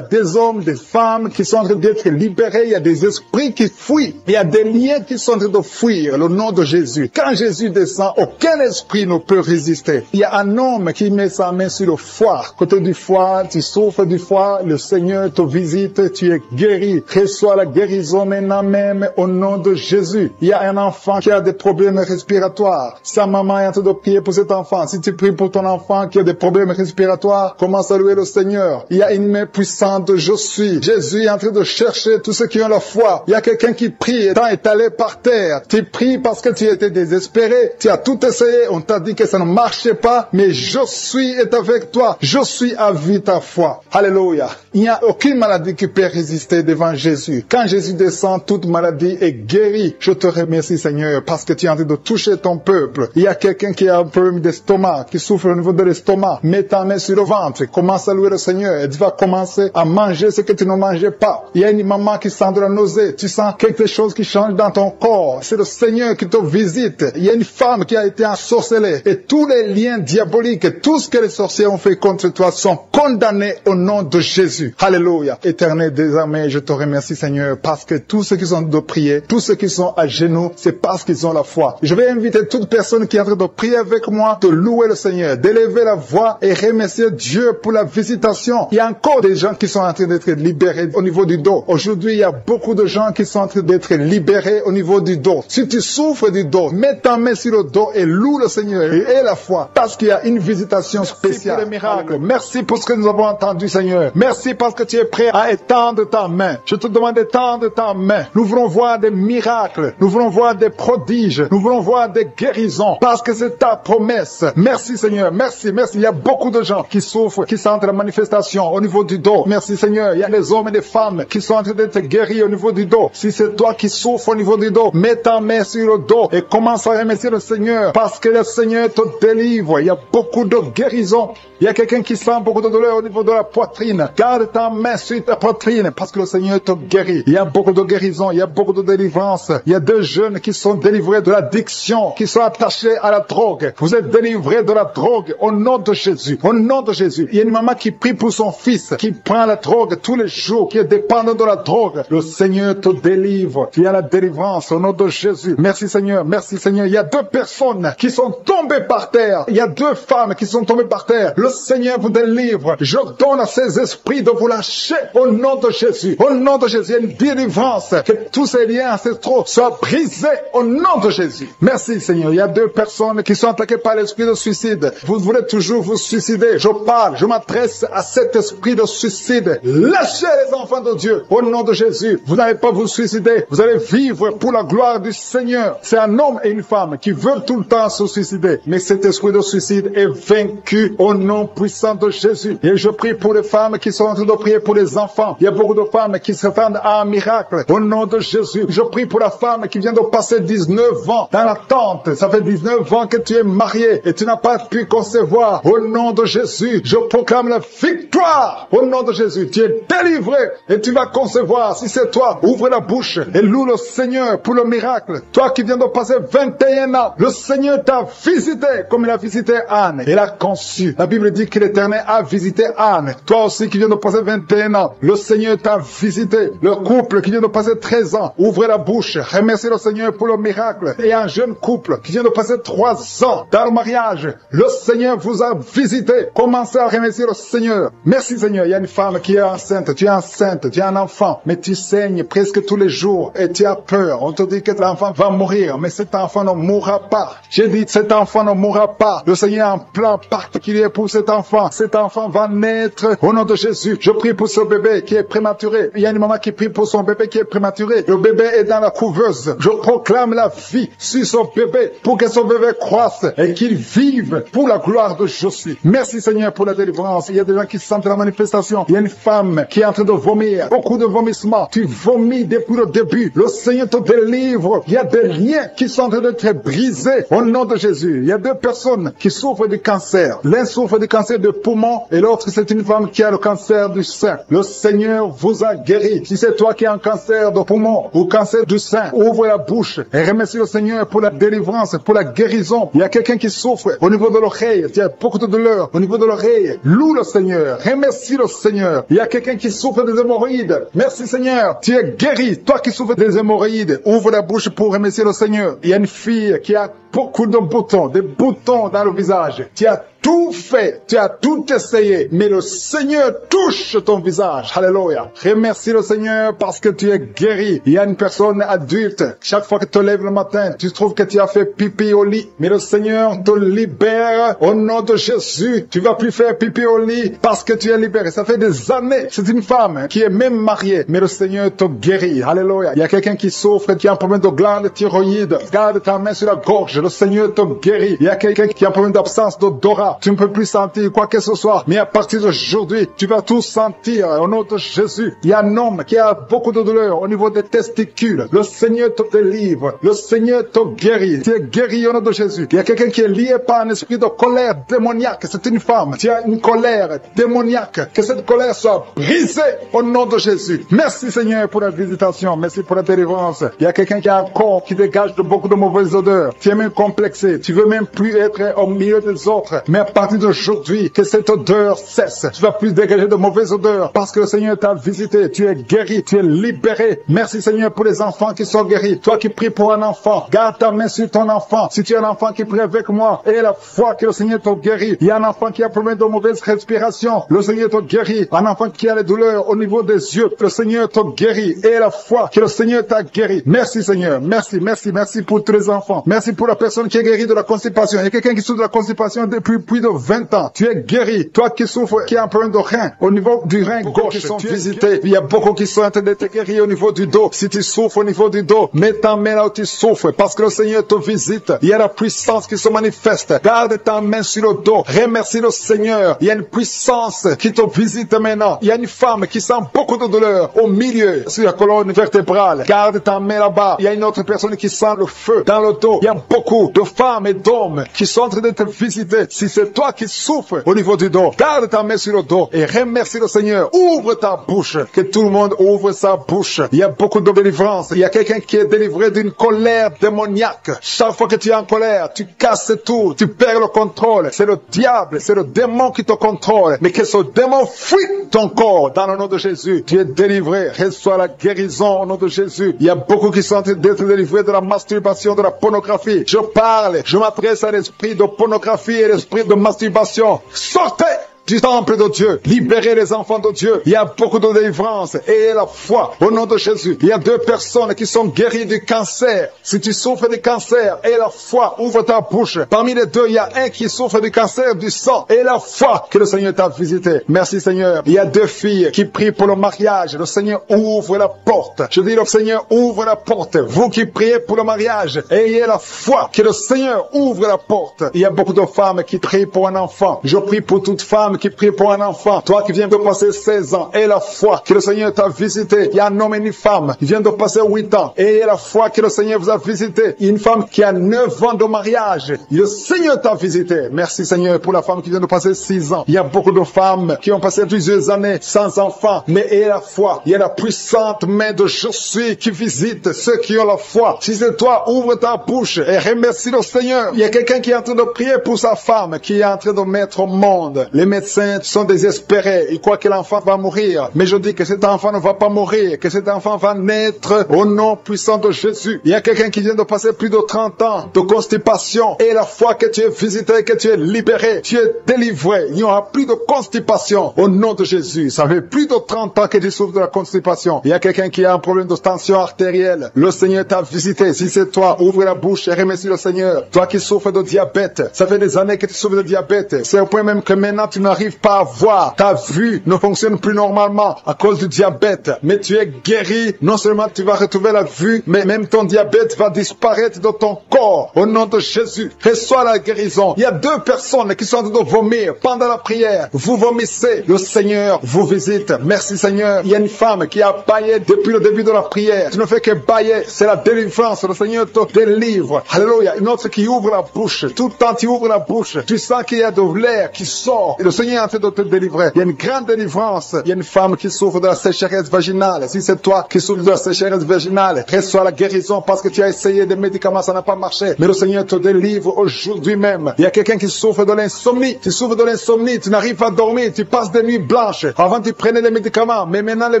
des hommes, des femmes qui sont en train d'être libérés. Il y a des esprits qui fuient. Il y a des liens qui sont en train de fuir le nom de Jésus. Quand Jésus descend, aucun esprit ne peut résister. Il y a un homme qui met sa main sur le foie. Côté du foie, tu souffres du foie. Le Seigneur te visite. Tu es guéri. Reçois la guérison maintenant même au nom de Jésus. Il y a un enfant qui a des problèmes respiratoires. Sa maman est en train de prier pour cet enfant. Si tu pries pour ton enfant qui a des problèmes respiratoires, commence à louer le Seigneur. Il y a une main puissante, je suis. Jésus est en train de chercher tous ceux qui ont la foi. Il y a quelqu'un qui prie, étant étalé par terre. Tu pries parce que tu étais désespéré. Tu as tout essayé. On t'a dit que ça ne marchait pas. Mais je suis est avec toi. Je suis à vie ta foi. Alléluia. Il n'y a aucune maladie qui peut résister devant Jésus. Quand Jésus descend, toute maladie est guérie. Je te remercie, Seigneur, parce que tu es en train de toucher ton peuple. Il y a quelqu'un qui a un problème d'estomac, qui souffre au niveau de l'estomac. Mets ta main sur le ventre. Commence à louer le Seigneur. Et tu vas commencer à manger ce que tu ne mangeais pas. Il y a une maman qui sent de la nausée. Tu sens quelque chose qui change dans ton corps. C'est le Seigneur qui te visite. Il y a une femme qui a été ensorcelée. Et tous les liens diaboliques, tout ce que les sorciers ont fait contre toi sont condamnés au nom de Jésus. Alléluia. Éternel des armées, je te remercie, Seigneur, parce que tous ceux qui sont de prier, tous ceux qui sont à genoux, c'est parce qu'ils ont la foi. Je vais inviter toute personne qui est en train de prier avec moi de louer le Seigneur, d'élever la voix et remercier Dieu pour la visitation. Il y a encore des gens qui sont en train d'être libérés au niveau du dos. Aujourd'hui, il y a beaucoup de gens qui sont en train d'être libérés au niveau du dos. Si tu souffres du dos, mets ta main sur le dos et loue le Seigneur et aie la foi, parce qu'il y a une visitation spéciale. Merci pour les miracles. Merci pour ce que nous avons entendu, Seigneur. Merci parce que tu es prêt à étendre ta main. Je te demande d'étendre ta main. Nous voulons voir des miracles. Nous voulons voir des prodiges. Nous voulons voir des guérisons. Parce que c'est ta promesse. Merci, Seigneur. Merci, merci. Il y a beaucoup de gens qui souffrent, qui sentent la manifestation au niveau du dos. Merci, Seigneur. Il y a des hommes et des femmes qui sont en train d'être guéris au niveau du dos. Si c'est toi qui souffres au niveau du dos, mets ta main sur le dos et commence à remercier le Seigneur. Parce que le Seigneur te délivre. Il y a beaucoup de guérisons. Il y a quelqu'un qui sent beaucoup de douleur au niveau de la poitrine. Garde ta main sur ta poitrine parce que le Seigneur te guérit. Il y a beaucoup de guérisons, il y a beaucoup de délivrance. Il y a deux jeunes qui sont délivrés de l'addiction, qui sont attachés à la drogue. Vous êtes délivrés de la drogue au nom de Jésus. Au nom de Jésus. Il y a une maman qui prie pour son fils, qui prend la drogue tous les jours, qui est dépendant de la drogue. Le Seigneur te délivre. Il y a la délivrance au nom de Jésus. Merci Seigneur, merci Seigneur. Il y a deux personnes qui sont tombées par terre. Il y a deux femmes qui sont tombées par terre. Le Seigneur vous délivre. Je donne à ces esprits de vous lâcher au nom de Jésus. Au nom de Jésus, il y a une délivrance. Que tous ces liens ancestraux soient brisés au nom de Jésus. Merci Seigneur. Il y a deux personnes qui sont attaquées par l'esprit de suicide. Vous voulez toujours vous suicider. Je parle, je m'adresse à cet esprit de suicide. Lâchez les enfants de Dieu. Au nom de Jésus, vous n'allez pas vous suicider. Vous allez vivre pour la gloire du Seigneur. C'est un homme et une femme qui veulent tout le temps se suicider. Mais cet esprit de suicide est vaincu au nom puissant de Jésus. Et je prie pour les femmes qui sont en train de prier pour les enfants. Il y a beaucoup de femmes qui s'attendent à un miracle. Au nom de Jésus, je prie pour la femme qui vient de passer 19 ans dans l'attente. Ça fait 19 ans que tu es marié et tu n'as pas pu concevoir. Au nom de Jésus, je proclame la victoire. Au nom de Jésus, tu es délivré et tu vas concevoir. Si c'est toi, ouvre la bouche et loue le Seigneur pour le miracle. Toi qui viens de passer 21 ans, le Seigneur t'a visité comme il a visité Anne. Il a conçu. La Bible dit que l'Éternel a visité Anne. Toi aussi qui viens de passer 21 ans, le Seigneur t'a visité. Le couple qui vient de passer 13 ans, ouvrez la bouche, remerciez le Seigneur pour le miracle. Et un jeune couple qui vient de passer 3 ans dans le mariage, le Seigneur vous a visité. Commencez à remercier le Seigneur. Merci Seigneur. Il y a une femme qui est enceinte, tu as un enfant, mais tu saignes presque tous les jours et tu as peur. On te dit que l'enfant va mourir, mais cet enfant ne mourra pas. J'ai dit, cet enfant ne mourra pas. Le Seigneur a un plan particulier pour cet enfant. Cet enfant va naître au nom de Jésus. Je prie pour ce bébé qui est prématuré. Il y a une maman qui prie pour son bébé qui est prématuré. Le bébé est dans la couveuse. Je proclame la vie sur son bébé pour que son bébé croisse et qu'il vive pour la gloire de Jésus. Merci Seigneur pour la délivrance. Il y a des gens qui sentent la manifestation. Il y a une femme qui est en train de vomir. Beaucoup de vomissements. Tu vomis des depuis le début. Le Seigneur te délivre. Il y a des liens qui sont en train d'être brisés au nom de Jésus. Il y a deux personnes qui souffrent du cancer. L'un souffre du cancer de poumon et l'autre c'est une femme qui a le cancer du sein. Le Seigneur vous a guéri. Si c'est toi qui as un cancer de poumon ou cancer du sein, ouvre la bouche et remercie le Seigneur pour la délivrance, pour la guérison. Il y a quelqu'un qui souffre au niveau de l'oreille. Il y a beaucoup de douleur au niveau de l'oreille. Loue le Seigneur. Remercie le Seigneur. Il y a quelqu'un qui souffre des hémorroïdes. Merci Seigneur. Tu es guéri. Toi qui souffres des hémorroïdes, ouvre la bouche pour remercier le Seigneur. Il y a une fille qui a beaucoup de boutons, des boutons dans le visage. Tu as tout fait, tu as tout essayé, mais le Seigneur touche ton visage. Alléluia. Remercie le Seigneur parce que tu es guéri. Il y a une personne adulte, chaque fois que tu te lèves le matin, tu trouves que tu as fait pipi au lit, mais le Seigneur te libère au nom de Jésus. Tu vas plus faire pipi au lit parce que tu es libéré. Ça fait des années. C'est une femme qui est même mariée, mais le Seigneur te guérit. Alléluia. Il y a quelqu'un qui souffre, qui a un problème de glande thyroïde. Garde ta main sur la gorge. Le Seigneur te guérit. Il y a quelqu'un qui a un problème d'absence d'odorat. Tu ne peux plus sentir quoi que ce soit. Mais à partir d'aujourd'hui, tu vas tout sentir au nom de Jésus. Il y a un homme qui a beaucoup de douleur au niveau des testicules. Le Seigneur te délivre. Le Seigneur te guérit. Tu es guéri au nom de Jésus. Il y a quelqu'un qui est lié par un esprit de colère démoniaque. C'est une femme. Tu as une colère démoniaque. Que cette colère soit brisée au nom de Jésus. Merci Seigneur pour la visitation. Merci pour la délivrance. Il y a quelqu'un qui a un corps qui dégage de beaucoup de mauvaises odeurs. Tu es même complexé. Tu veux même plus être au milieu des autres. Mais à partir d'aujourd'hui, que cette odeur cesse. Tu vas plus dégager de mauvaises odeurs parce que le Seigneur t'a visité. Tu es guéri, tu es libéré. Merci Seigneur pour les enfants qui sont guéris. Toi qui pries pour un enfant, garde ta main sur ton enfant. Si tu es un enfant qui prie avec moi, et la foi que le Seigneur te guérit. Il y a un enfant qui a problème de mauvaise respiration. Le Seigneur te guérit. Un enfant qui a les douleurs au niveau des yeux. Le Seigneur te guérit. Et la foi que le Seigneur t'a guéri. Merci Seigneur. Merci, merci, merci pour tous les enfants. Merci pour la personne qui est guérie de la constipation. Il y a quelqu'un qui souffre de la constipation depuis plus de 20 ans. Tu es guéri. Toi qui souffres, qui a un problème de rein, au niveau du rein gauche, qui sont visités. Il y a beaucoup qui sont en train d'être guéris au niveau du dos. Si tu souffres au niveau du dos, mets ta main là où tu souffres parce que le Seigneur te visite. Il y a la puissance qui se manifeste. Garde ta main sur le dos. Remercie le Seigneur. Il y a une puissance qui te visite maintenant. Il y a une femme qui sent beaucoup de douleur au milieu, sur la colonne vertébrale. Garde ta main là-bas. Il y a une autre personne qui sent le feu dans le dos. Il y a beaucoup de femmes et d'hommes qui sont en train d'être visités. Si c'est toi qui souffres au niveau du dos, garde ta main sur le dos et remercie le Seigneur. Ouvre ta bouche. Que tout le monde ouvre sa bouche. Il y a beaucoup de délivrance. Il y a quelqu'un qui est délivré d'une colère démoniaque. Chaque fois que tu es en colère, tu casses tout. Tu perds le contrôle. C'est le diable, c'est le démon qui te contrôle. Mais que ce démon fuit ton corps dans le nom de Jésus. Tu es délivré. Reçois la guérison au nom de Jésus. Il y a beaucoup qui sont en train d'être délivrés de la masturbation, de la pornographie. Je parle, je m'adresse à l'esprit de pornographie et l'esprit de masturbation. Sortez du temple de Dieu, libérez les enfants de Dieu. Il y a beaucoup de délivrance et la foi au nom de Jésus. Il y a deux personnes qui sont guéries du cancer. Si tu souffres du cancer et la foi, ouvre ta bouche. Parmi les deux, il y a un qui souffre du cancer du sang et la foi que le Seigneur t'a visité. Merci Seigneur. Il y a deux filles qui prient pour le mariage. Le Seigneur ouvre la porte. Je dis le Seigneur ouvre la porte. Vous qui priez pour le mariage, ayez la foi que le Seigneur ouvre la porte. Il y a beaucoup de femmes qui prient pour un enfant. Je prie pour toute femme qui prie pour un enfant. Toi qui viens de passer 16 ans, et la foi que le Seigneur t'a visité. Il y a un homme et une femme qui viennent de passer 8 ans. Et la foi que le Seigneur vous a visité. Il y a une femme qui a 9 ans de mariage. Le Seigneur t'a visité. Merci Seigneur pour la femme qui vient de passer 6 ans. Il y a beaucoup de femmes qui ont passé plusieurs années sans enfants. Mais et la foi, il y a la puissante main de je suis qui visite ceux qui ont la foi. Si c'est toi, ouvre ta bouche et remercie le Seigneur. Il y a quelqu'un qui est en train de prier pour sa femme, qui est en train de mettre au monde. Les médecins sont désespérés. Ils croient que l'enfant va mourir. Mais je dis que cet enfant ne va pas mourir, que cet enfant va naître au nom puissant de Jésus. Il y a quelqu'un qui vient de passer plus de 30 ans de constipation. Et la fois que tu es visité, que tu es libéré, tu es délivré. Il n'y aura plus de constipation au nom de Jésus. Ça fait plus de 30 ans que tu souffres de la constipation. Il y a quelqu'un qui a un problème de tension artérielle. Le Seigneur t'a visité. Si c'est toi, ouvre la bouche et remercie le Seigneur. Toi qui souffres de diabète, ça fait des années que tu souffres de diabète. C'est au point même que maintenant tu n'as n'arrives pas à voir, ta vue ne fonctionne plus normalement à cause du diabète, mais tu es guéri. Non seulement tu vas retrouver la vue, mais même ton diabète va disparaître de ton corps. Au nom de Jésus, reçois la guérison. Il y a 2 personnes qui sont en train de vomir pendant la prière. Vous vomissez, le Seigneur vous visite. Merci Seigneur. Il y a une femme qui a baillé depuis le début de la prière. Tu ne fais que bailler, c'est la délivrance. Le Seigneur te délivre. Alléluia. Une autre qui ouvre la bouche. Tout le temps tu ouvres la bouche. Tu sens qu'il y a de l'air qui sort. Et le Seigneur est en train de te délivrer. Il y a une grande délivrance. Il y a une femme qui souffre de la sécheresse vaginale. Si c'est toi qui souffres de la sécheresse vaginale, reçois la guérison parce que tu as essayé des médicaments, ça n'a pas marché. Mais le Seigneur te délivre aujourd'hui même. Il y a quelqu'un qui souffre de l'insomnie. Tu souffres de l'insomnie, tu n'arrives pas à dormir, tu passes des nuits blanches. Avant tu prenais les médicaments, mais maintenant les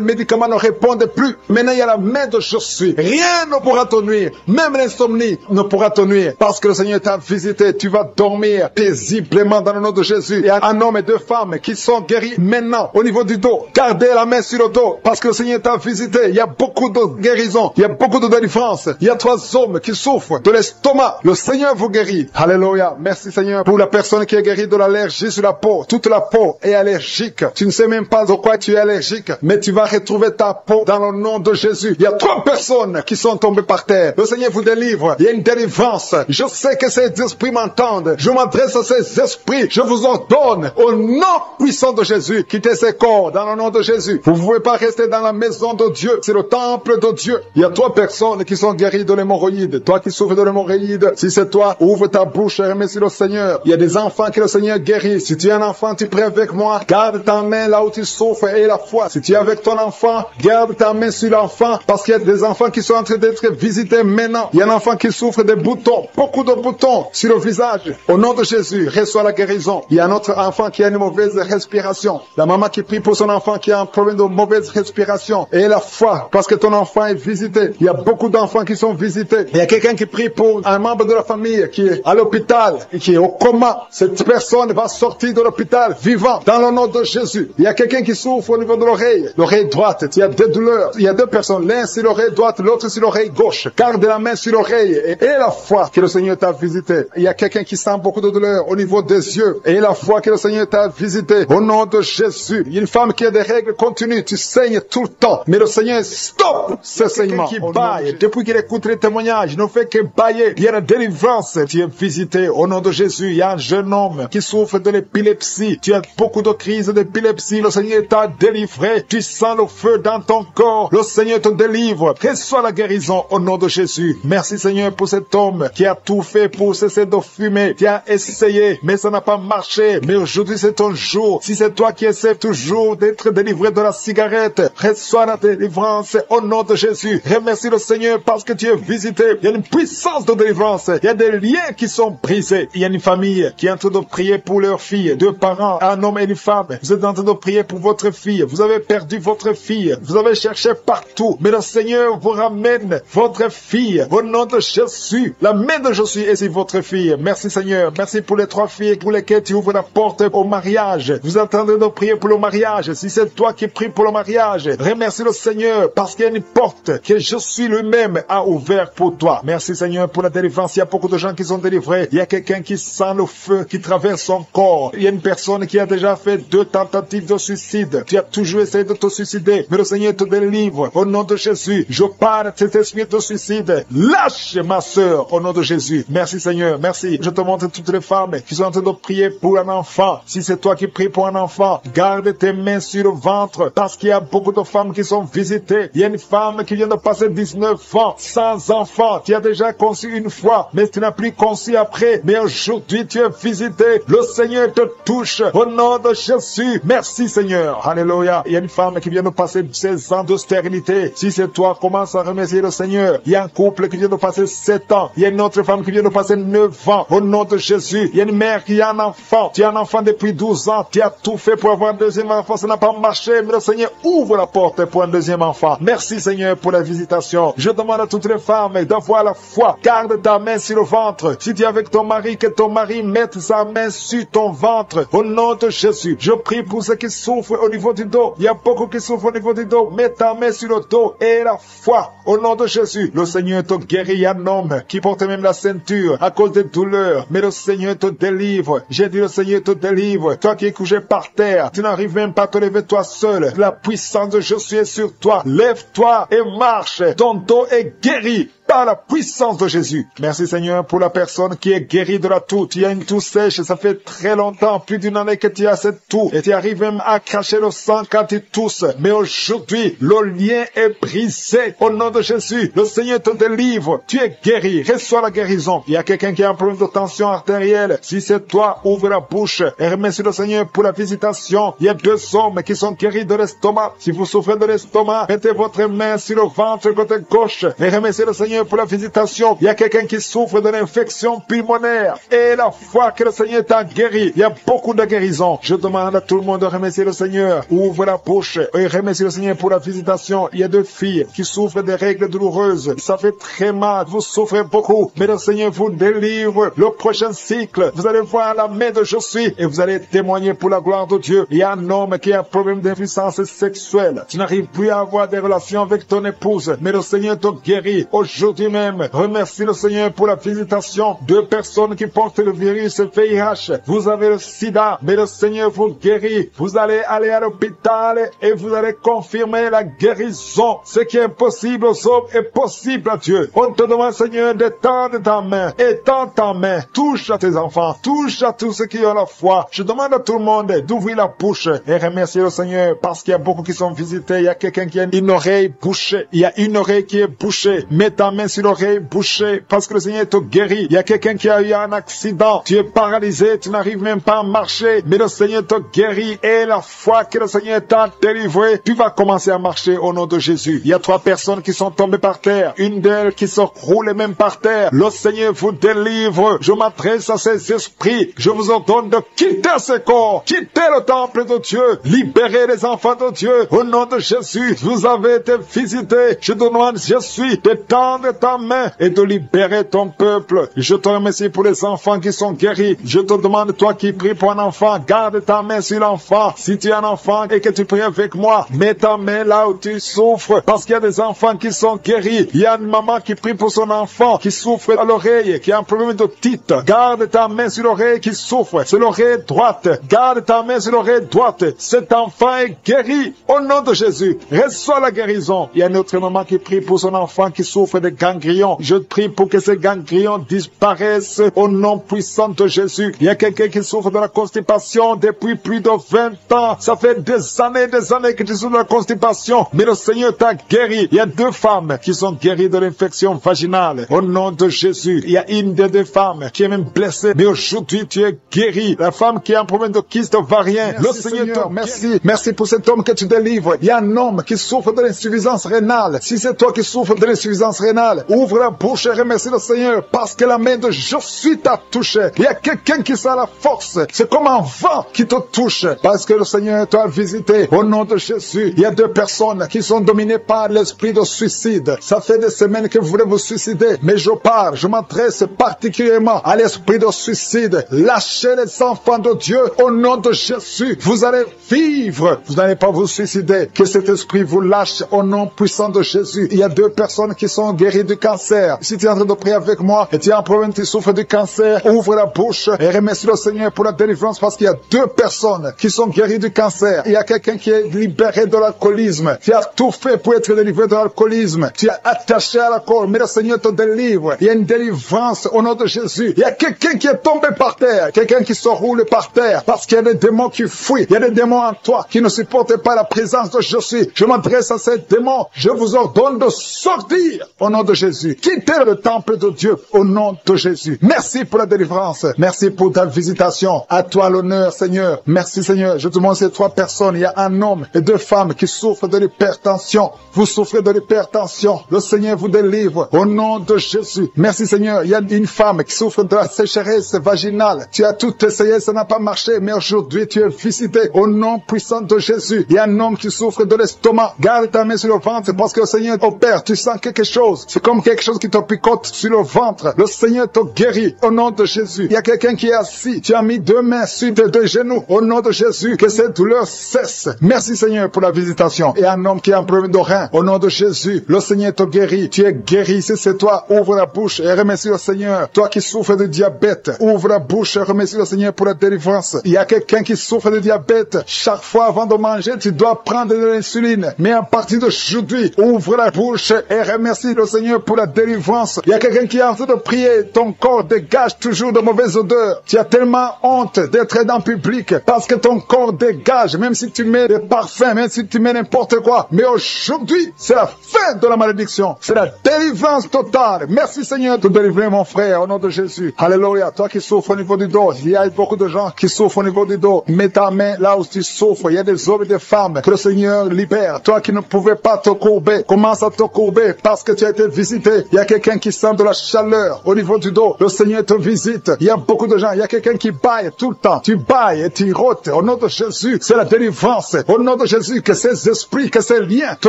médicaments ne répondent plus. Maintenant il y a la main de je suis. Rien ne pourra te nuire. Même l'insomnie ne pourra te nuire. Parce que le Seigneur t'a visité, tu vas dormir paisiblement dans le nom de Jésus. Il y a un homme et 2 femmes qui sont guéris maintenant au niveau du dos. Gardez la main sur le dos parce que le Seigneur t'a visité. Il y a beaucoup de guérison, il y a beaucoup de délivrance. Il y a 3 hommes qui souffrent de l'estomac. Le Seigneur vous guérit. Alléluia. Merci Seigneur pour la personne qui est guérie de l'allergie sur la peau. Toute la peau est allergique. Tu ne sais même pas de quoi tu es allergique, mais tu vas retrouver ta peau dans le nom de Jésus. Il y a 3 personnes qui sont tombées par terre. Le Seigneur vous délivre. Il y a une délivrance. Je sais que ces esprits m'entendent. Je m'adresse à ces esprits. Je vous ordonne au nom puissant de Jésus, quittez ces corps dans le nom de Jésus. Vous ne pouvez pas rester dans la maison de Dieu. C'est le temple de Dieu. Il y a 3 personnes qui sont guéries de l'hémorroïde. Toi qui souffres de l'hémorroïde, si c'est toi, ouvre ta bouche et remercie le Seigneur. Il y a des enfants que le Seigneur guérit. Si tu es un enfant, tu pries avec moi. Garde ta main là où tu souffres et la foi. Si tu es avec ton enfant, garde ta main sur l'enfant parce qu'il y a des enfants qui sont en train d'être visités maintenant. Il y a un enfant qui souffre des boutons, beaucoup de boutons sur le visage. Au nom de Jésus, reçois la guérison. Il y a un autre enfant qui a une mauvaise respiration. La maman qui prie pour son enfant qui a un problème de mauvaise respiration. Et la foi, parce que ton enfant est visité. Il y a beaucoup d'enfants qui sont visités. Il y a quelqu'un qui prie pour un membre de la famille qui est à l'hôpital et qui est au coma. Cette personne va sortir de l'hôpital vivant dans le nom de Jésus. Il y a quelqu'un qui souffre au niveau de l'oreille droite. Il y a des douleurs. Il y a 2 personnes, l'un sur l'oreille droite, l'autre sur l'oreille gauche. Garde la main sur l'oreille et la foi que le Seigneur t'a visité. Il y a quelqu'un qui sent beaucoup de douleur au niveau des yeux et la foi que le Seigneur t'a visité. Au nom de Jésus. Il y a une femme qui a des règles continues. Tu saignes tout le temps. Mais le Seigneur stop ce saignement. Qui baille. Depuis qu'il écoute les témoignages, il ne fait que bailler. Il y a la délivrance. Tu es visité. Au nom de Jésus, il y a un jeune homme qui souffre de l'épilepsie. Tu as beaucoup de crises d'épilepsie. Le Seigneur t'a délivré. Tu sens le feu dans ton corps. Le Seigneur te délivre. Reçois la guérison au nom de Jésus. Merci Seigneur pour cet homme qui a tout fait pour cesser de fumer. Tu as essayé, mais ça n'a pas marché. Mais aujourd'hui c'est ton jour. Si c'est toi qui essaies toujours d'être délivré de la cigarette, reçois la délivrance au nom de Jésus. Remercie le Seigneur parce que tu es visité. Il y a une puissance de délivrance. Il y a des liens qui sont brisés. Il y a une famille qui est en train de prier pour leur fille. 2 parents, un homme et une femme. Vous êtes en train de prier pour votre fille. Vous avez perdu votre fille. Vous avez cherché partout. Mais le Seigneur vous ramène votre fille. Au nom de Jésus. La main de Jésus est sur votre fille. Merci Seigneur. Merci pour les 3 filles pour lesquelles tu ouvres la porte au mariage. Vous êtes en train de prier pour le mariage. Si c'est toi qui pries pour le mariage, remercie le Seigneur parce qu'il y a une porte que je suis lui-même a ouvert pour toi. Merci Seigneur pour la délivrance. Il y a beaucoup de gens qui sont délivrés. Il y a quelqu'un qui sent le feu qui traverse son corps. Il y a une personne qui a déjà fait 2 tentatives de suicide. Tu as toujours essayé de te suicider, mais le Seigneur te délivre. Au nom de Jésus, je parle de cet esprit de suicide. Lâche ma sœur au nom de Jésus. Merci Seigneur, merci. Je te montre toutes les femmes qui sont en train de prier pour un enfant. Si c'est toi qui pries pour un enfant, garde tes mains sur le ventre parce qu'il y a beaucoup de femmes qui sont visitées. Il y a une femme qui vient de passer 19 ans sans enfant. Tu as déjà conçu une fois, mais tu n'as plus conçu après. Mais aujourd'hui, tu es visité. Le Seigneur te touche au nom de Jésus. Merci Seigneur. Alléluia. Il y a une femme qui vient de passer 16 ans de stérilité. Si c'est toi, commence à remercier le Seigneur. Il y a un couple qui vient de passer 7 ans. Il y a une autre femme qui vient de passer 9 ans. Au nom de Jésus. Il y a une mère qui a un enfant. Tu as un enfant depuis 12 ans. Tu as tout fait pour avoir un deuxième enfant. Ça n'a pas marché. Mais le Seigneur ouvre la porte pour un deuxième enfant. Merci Seigneur pour la visitation. Je demande à toutes les femmes d'avoir la foi. Garde ta main sur le ventre. Si tu es avec ton mari, que ton mari mette sa main sur ton ventre. Au nom de Jésus. Je prie pour ceux qui souffrent au niveau du dos. Il y a beaucoup qui souffrent au niveau du dos. Mets ta main sur le dos et la foi. Au nom de Jésus. Le Seigneur te guérit. Il y a un homme qui porte même la ceinture à cause des douleurs. Mais le Seigneur te délivre. J'ai dit le Seigneur te délivre. délivre. Toi qui es couché par terre, tu n'arrives même pas à te lever toi seul. La puissance de Jésus est sur toi. Lève-toi et marche. Ton dos est guéri par la puissance de Jésus. Merci Seigneur pour la personne qui est guérie de la toux. Tu as une toux sèche, ça fait très longtemps, plus d'une année que tu as cette toux. Et tu arrives même à cracher le sang quand tu tousses. Mais aujourd'hui, le lien est brisé. Au nom de Jésus, le Seigneur te délivre. Tu es guéri. Reçois la guérison. Il y a quelqu'un qui a un problème de tension artérielle. Si c'est toi, ouvre la bouche et remercie le Seigneur pour la visitation. Il y a 2 hommes qui sont guéris de l'estomac. Si vous souffrez de l'estomac, mettez votre main sur le ventre côté gauche et remerciez le Seigneur pour la visitation. Il y a quelqu'un qui souffre de l'infection pulmonaire. Et la foi que le Seigneur t'a guéri, il y a beaucoup de guérisons. Je demande à tout le monde de remercier le Seigneur. Ouvre la bouche et remercie le Seigneur pour la visitation. Il y a 2 filles qui souffrent des règles douloureuses. Ça fait très mal. Vous souffrez beaucoup. Mais le Seigneur vous délivre. Le prochain cycle, vous allez voir la main de Jésus et vous allez témoigner pour la gloire de Dieu. Il y a un homme qui a un problème d'impuissance sexuelle. Tu n'arrives plus à avoir des relations avec ton épouse. Mais le Seigneur te guérit. Aujourd'hui même, remercie le Seigneur pour la visitation. 2 personnes qui portent le virus VIH. Vous avez le sida, mais le Seigneur vous guérit. Vous allez aller à l'hôpital et vous allez confirmer la guérison. Ce qui est impossible aux hommes est possible à Dieu. On te demande, Seigneur, d'étendre ta main. Étends ta main. Touche à tes enfants. Touche à tous ceux qui ont la foi. Je demande à tout le monde d'ouvrir la bouche et remercier le Seigneur parce qu'il y a beaucoup qui sont visités. Il y a quelqu'un qui a une oreille bouchée. Il y a une oreille qui est bouchée. Mets ta main sur l'oreille bouchée parce que le Seigneur te guérit. Il y a quelqu'un qui a eu un accident. Tu es paralysé. Tu n'arrives même pas à marcher. Mais le Seigneur te guérit. Et la foi que le Seigneur t'a délivré, tu vas commencer à marcher au nom de Jésus. Il y a 3 personnes qui sont tombées par terre. Une d'elles qui se roule même par terre. Le Seigneur vous délivre. Je m'adresse à ces esprits. Je vous ordonne de quitter ce corps. Quitter le temple de Dieu. Libérez les enfants de Dieu. Au nom de Jésus, vous avez été visités. Je demande, Jésus, d'étendre ta main et de libérer ton peuple. Je te remercie pour les enfants qui sont guéris. Je te demande, toi qui pries pour un enfant, garde ta main sur l'enfant. Si tu es un enfant et que tu pries avec moi, mets ta main là où tu souffres, parce qu'il y a des enfants qui sont guéris. Il y a une maman qui prie pour son enfant, qui souffre à l'oreille, qui a un problème d'otite. Garde ta main sur l'oreille qui souffre. C'est l'oreille droite. Garde ta main sur l'oreille droite. Cet enfant est guéri. Au nom de Jésus, reçois la guérison. Il y a une autre maman qui prie pour son enfant qui souffre de ganglions. Je prie pour que ces ganglions disparaissent au nom puissant de Jésus. Il y a quelqu'un qui souffre de la constipation depuis plus de 20 ans. Ça fait des années que tu souffres de la constipation. Mais le Seigneur t'a guéri. Il y a 2 femmes qui sont guéries de l'infection vaginale. Au nom de Jésus. Il y a une des 2 femmes qui est même blessée. Mais aujourd'hui, tu es guéri. La femme qui a un problème de kyste ovarien. Le Seigneur, merci. Merci pour cet homme que tu délivres. Il y a un homme qui souffre de l'insuffisance rénale. Si c'est toi qui souffres de l'insuffisance rénale, ouvre la bouche et remercie le Seigneur parce que la main de Jésus t'a touché. Il y a quelqu'un qui sent la force. C'est comme un vent qui te touche parce que le Seigneur t'a visité. Au nom de Jésus, il y a 2 personnes qui sont dominées par l'esprit de suicide. Ça fait des semaines que vous voulez vous suicider, mais je m'adresse particulièrement à l'esprit de suicide. Lâchez les enfants de Dieu au nom de Jésus. Vous allez vivre. Vous n'allez pas vous suicider. Que cet esprit vous lâche au nom puissant de Jésus. Il y a 2 personnes qui sont guéries du cancer. Si tu es en train de prier avec moi et tu as un problème, tu souffres du cancer, ouvre la bouche et remercie le Seigneur pour la délivrance parce qu'il y a 2 personnes qui sont guéries du cancer. Il y a quelqu'un qui est libéré de l'alcoolisme. Tu as tout fait pour être délivré de l'alcoolisme. Tu es attaché à l'alcool, mais le Seigneur te délivre. Il y a une délivrance au nom de Jésus. Il y a quelqu'un qui est tombé par terre, quelqu'un qui se roule par terre parce qu'il y a des démons qui fuient. Il y a des démons en toi qui ne supportent pas la présence de Jésus. Je m'adresse à ces démons. Je vous ordonne de sortir au nom de Jésus. Quittez le temple de Dieu au nom de Jésus. Merci pour la délivrance. Merci pour ta visitation. À toi l'honneur, Seigneur. Merci, Seigneur. Je te demande ces 3 personnes. Il y a un homme et 2 femmes qui souffrent de l'hypertension. Vous souffrez de l'hypertension. Le Seigneur vous délivre au nom de Jésus. Merci, Seigneur. Il y a une femme qui souffre de la sécheresse vaginale. Tu as tout essayé, ça n'a pas marché, mais aujourd'hui tu es visité au nom puissant de Jésus. Il y a un homme qui souffre de l'estomac. Garde ta main sur le ventre parce que le Seigneur opère. Tu sens quelque chose. C'est comme quelque chose qui te picote sur le ventre. Le Seigneur te guérit au nom de Jésus. Il y a quelqu'un qui est assis. Tu as mis 2 mains sur tes 2 genoux. Au nom de Jésus, que cette douleur cesse. Merci Seigneur pour la visitation. Et un homme qui a un problème de rein. Au nom de Jésus, le Seigneur te guérit. Tu es guéri. Si c'est toi, ouvre la bouche et remercie le Seigneur. Toi qui souffres de diabète, ouvre la bouche et remercie le Seigneur pour la délivrance. Il y a quelqu'un qui souffre de diabète. Chaque fois avant de manger, tu dois prendre de l'insuline. Mais à partir d'aujourd'hui, ouvre la bouche et remercie le Seigneur pour la délivrance. Il y a quelqu'un qui est en train de prier. Ton corps dégage toujours de mauvaises odeurs. Tu as tellement honte d'être dans le public parce que ton corps dégage, même si tu mets des parfums, même si tu mets n'importe quoi. Mais aujourd'hui, c'est la fin de la malédiction. C'est la délivrance totale. Merci Seigneur de délivrer mon frère au nom de Jésus. Alléluia. Toi qui souffres au niveau du dos, il y a beaucoup de gens qui souffrent au niveau du dos. Mets ta main là où tu souffres. Il y a des hommes et des femmes que le Seigneur libère. Toi qui ne pouvais pas te courber, commence à te courber parce que tu as été visité. Il y a quelqu'un qui sent de la chaleur au niveau du dos. Le Seigneur te visite. Il y a beaucoup de gens. Il y a quelqu'un qui baille tout le temps. Tu bailles et tu rôtes. Au nom de Jésus, c'est la délivrance. Au nom de Jésus, que ces esprits, que ces liens te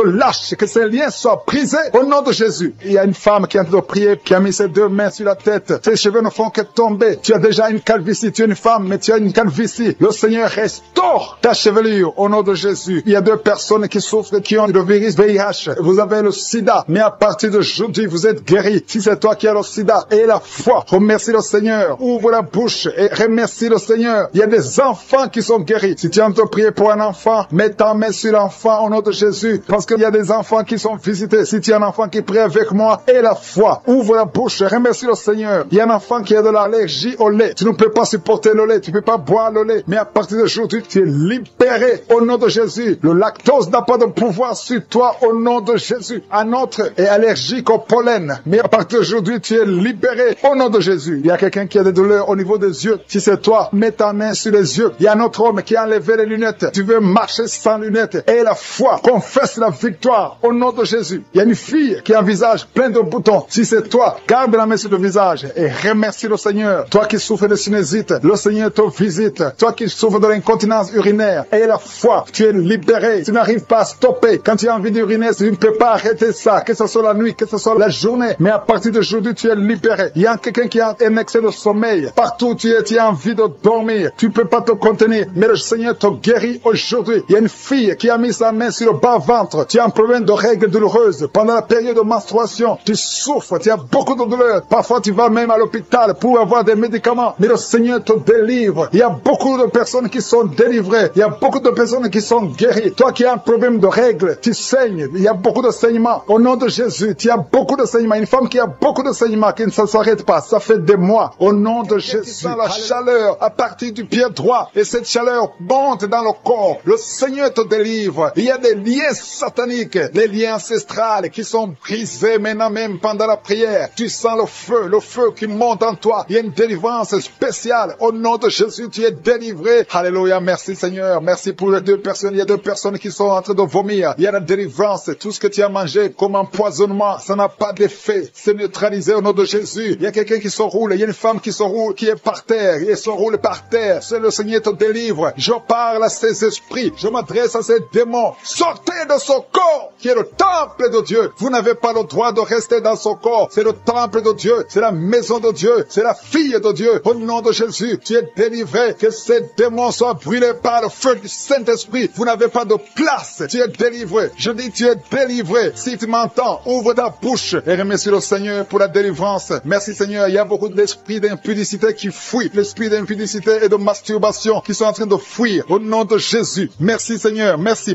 lâchent, que ces liens soient brisés. Au nom de Jésus. Il y a une femme qui est en train de prier, qui a mis ses 2 mains sur la tête. Ses cheveux ne font que tomber. Tu as déjà une calvitie. Tu es une femme, mais tu as une calvitie. Le Seigneur restaure ta chevelure au nom de Jésus. Il y a 2 personnes qui souffrent, qui ont le virus VIH. Vous avez le sida, mais à partir d'aujourd'hui, vous êtes guéris. Si c'est toi qui as le sida et la foi, remercie le Seigneur. Ouvre la bouche et remercie le Seigneur. Il y a des enfants qui sont guéris. Si tu as envie de prier pour un enfant, mets ta main sur l'enfant au nom de Jésus. Parce qu'il y a des enfants qui sont visités. Si tu as un enfant qui prie avec moi et la foi, ouvre la bouche et remercie le Seigneur. Il y a un enfant qui a de l'allergie au lait. Tu ne peux pas supporter le lait. Tu ne peux pas boire le lait. Mais à partir d'aujourd'hui, tu es libéré au nom de Jésus. Le lactose n'a pas de pouvoir sur toi au nom de Jésus. Un autre est allergique au pollen. Mais à partir d'aujourd'hui, tu es libéré au nom de Jésus. Il y a quelqu'un qui a des douleurs au niveau des yeux. Si c'est toi, mets ta main sur les yeux. Il y a un autre homme qui a enlevé les lunettes. Tu veux marcher sans lunettes. Et la foi, confesse la victoire au nom de Jésus. Il y a une fille qui a un visage plein de boutons. Si c'est toi, garde la main sur le visage et remercie le Seigneur. Toi qui souffres de sinusite, le Seigneur te visite. Toi qui souffres de l'incontinence urinaire, et la foi, tu es libéré. Tu n'arrives pas à stopper. Quand tu as envie d'uriner, tu ne peux pas arrêter ça, que ce soit la nuit, que ce soit la journée. Mais à partir d'aujourd'hui, tu es libéré. Il y a quelqu'un qui a un excès de sommeil. Partout où tu es, tu as envie de dormir. Tu ne peux pas te contenir. Mais le Seigneur te guérit aujourd'hui. Il y a une fille qui a mis sa main sur le bas-ventre. Tu as un problème de règles douloureuses. Pendant la période de menstruation, tu souffres. Tu as beaucoup de douleurs. Parfois, tu vas même à l'hôpital pour avoir des médicaments. Mais le Seigneur te délivre. Il y a beaucoup de personnes qui sont délivrées. Il y a beaucoup de personnes qui sont guéries. Toi qui as un problème de règles, tu saignes. Il y a beaucoup de saignements. Au nom de Jésus, tu as beaucoup de saignements. Une femme qui a beaucoup de saignements, qui ne s'arrête pas. Ça fait des mois. Au nom de Jésus, la chaleur à partir du pied droit. Et cette chaleur monte dans le corps. Le Seigneur te délivre. Il y a des liens sataniques, des liens ancestrales qui sont brisés maintenant même pendant la prière. Tu sens le feu qui monte en toi. Il y a une délivrance spéciale. Au nom de Jésus, tu es délivré. Alléluia. Merci Seigneur. Merci pour les 2 personnes. Il y a 2 personnes qui sont en train de vomir. Il y a la délivrance. Tout ce que tu as mangé comme empoisonnement, ça n'a pas d'effet. C'est neutralisé au nom de Jésus. Il y a quelqu'un qui se roule. Il y a une femme qui se roule, qui est par terre. Il se roule par terre. C'est le Seigneur te délivre. Je parle à ces esprits. Je m'adresse à ces démons. Sortez de son corps, qui est le temple de Dieu. Vous n'avez pas le droit de rester dans son corps. C'est le temple de Dieu. C'est la maison de Dieu. C'est la fille de Dieu. Au nom de Jésus, tu es délivré. Que ces démons soient brûlés par le feu du Saint-Esprit. Vous n'avez pas de place. Tu es délivré. Je dis, tu es délivré. Si tu m'entends, ouvre ta bouche et remercie le Seigneur pour la délivrance. Merci Seigneur. Il y a beaucoup d'esprits d'impudicité qui fuient. L'esprit d'impudicité et de masturbation qui sont en train de fuir. Au nom de Jésus. Merci Seigneur. Merci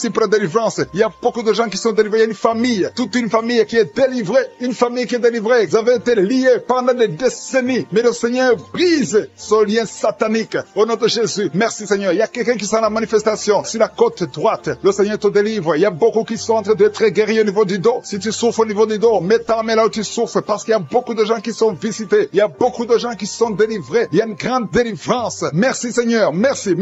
pour la délivrance. Il y a beaucoup de gens qui sont délivrés. Il y a une famille, toute une famille qui est délivrée. Une famille qui est délivrée. Vous avez été liés pendant des décennies. Mais le Seigneur brise ce lien satanique. Au nom de Jésus. Merci Seigneur. Il y a quelqu'un qui sent la manifestation sur la côte droite. Le Seigneur te délivre. Il y a beaucoup qui sont en train d'être guéris au niveau du dos. Si tu souffres au niveau du dos, mets ta main là où tu souffres parce qu'il y a beaucoup de gens qui sont visités. Il y a beaucoup de gens qui sont délivrés. Il y a une grande délivrance. Merci Seigneur. Merci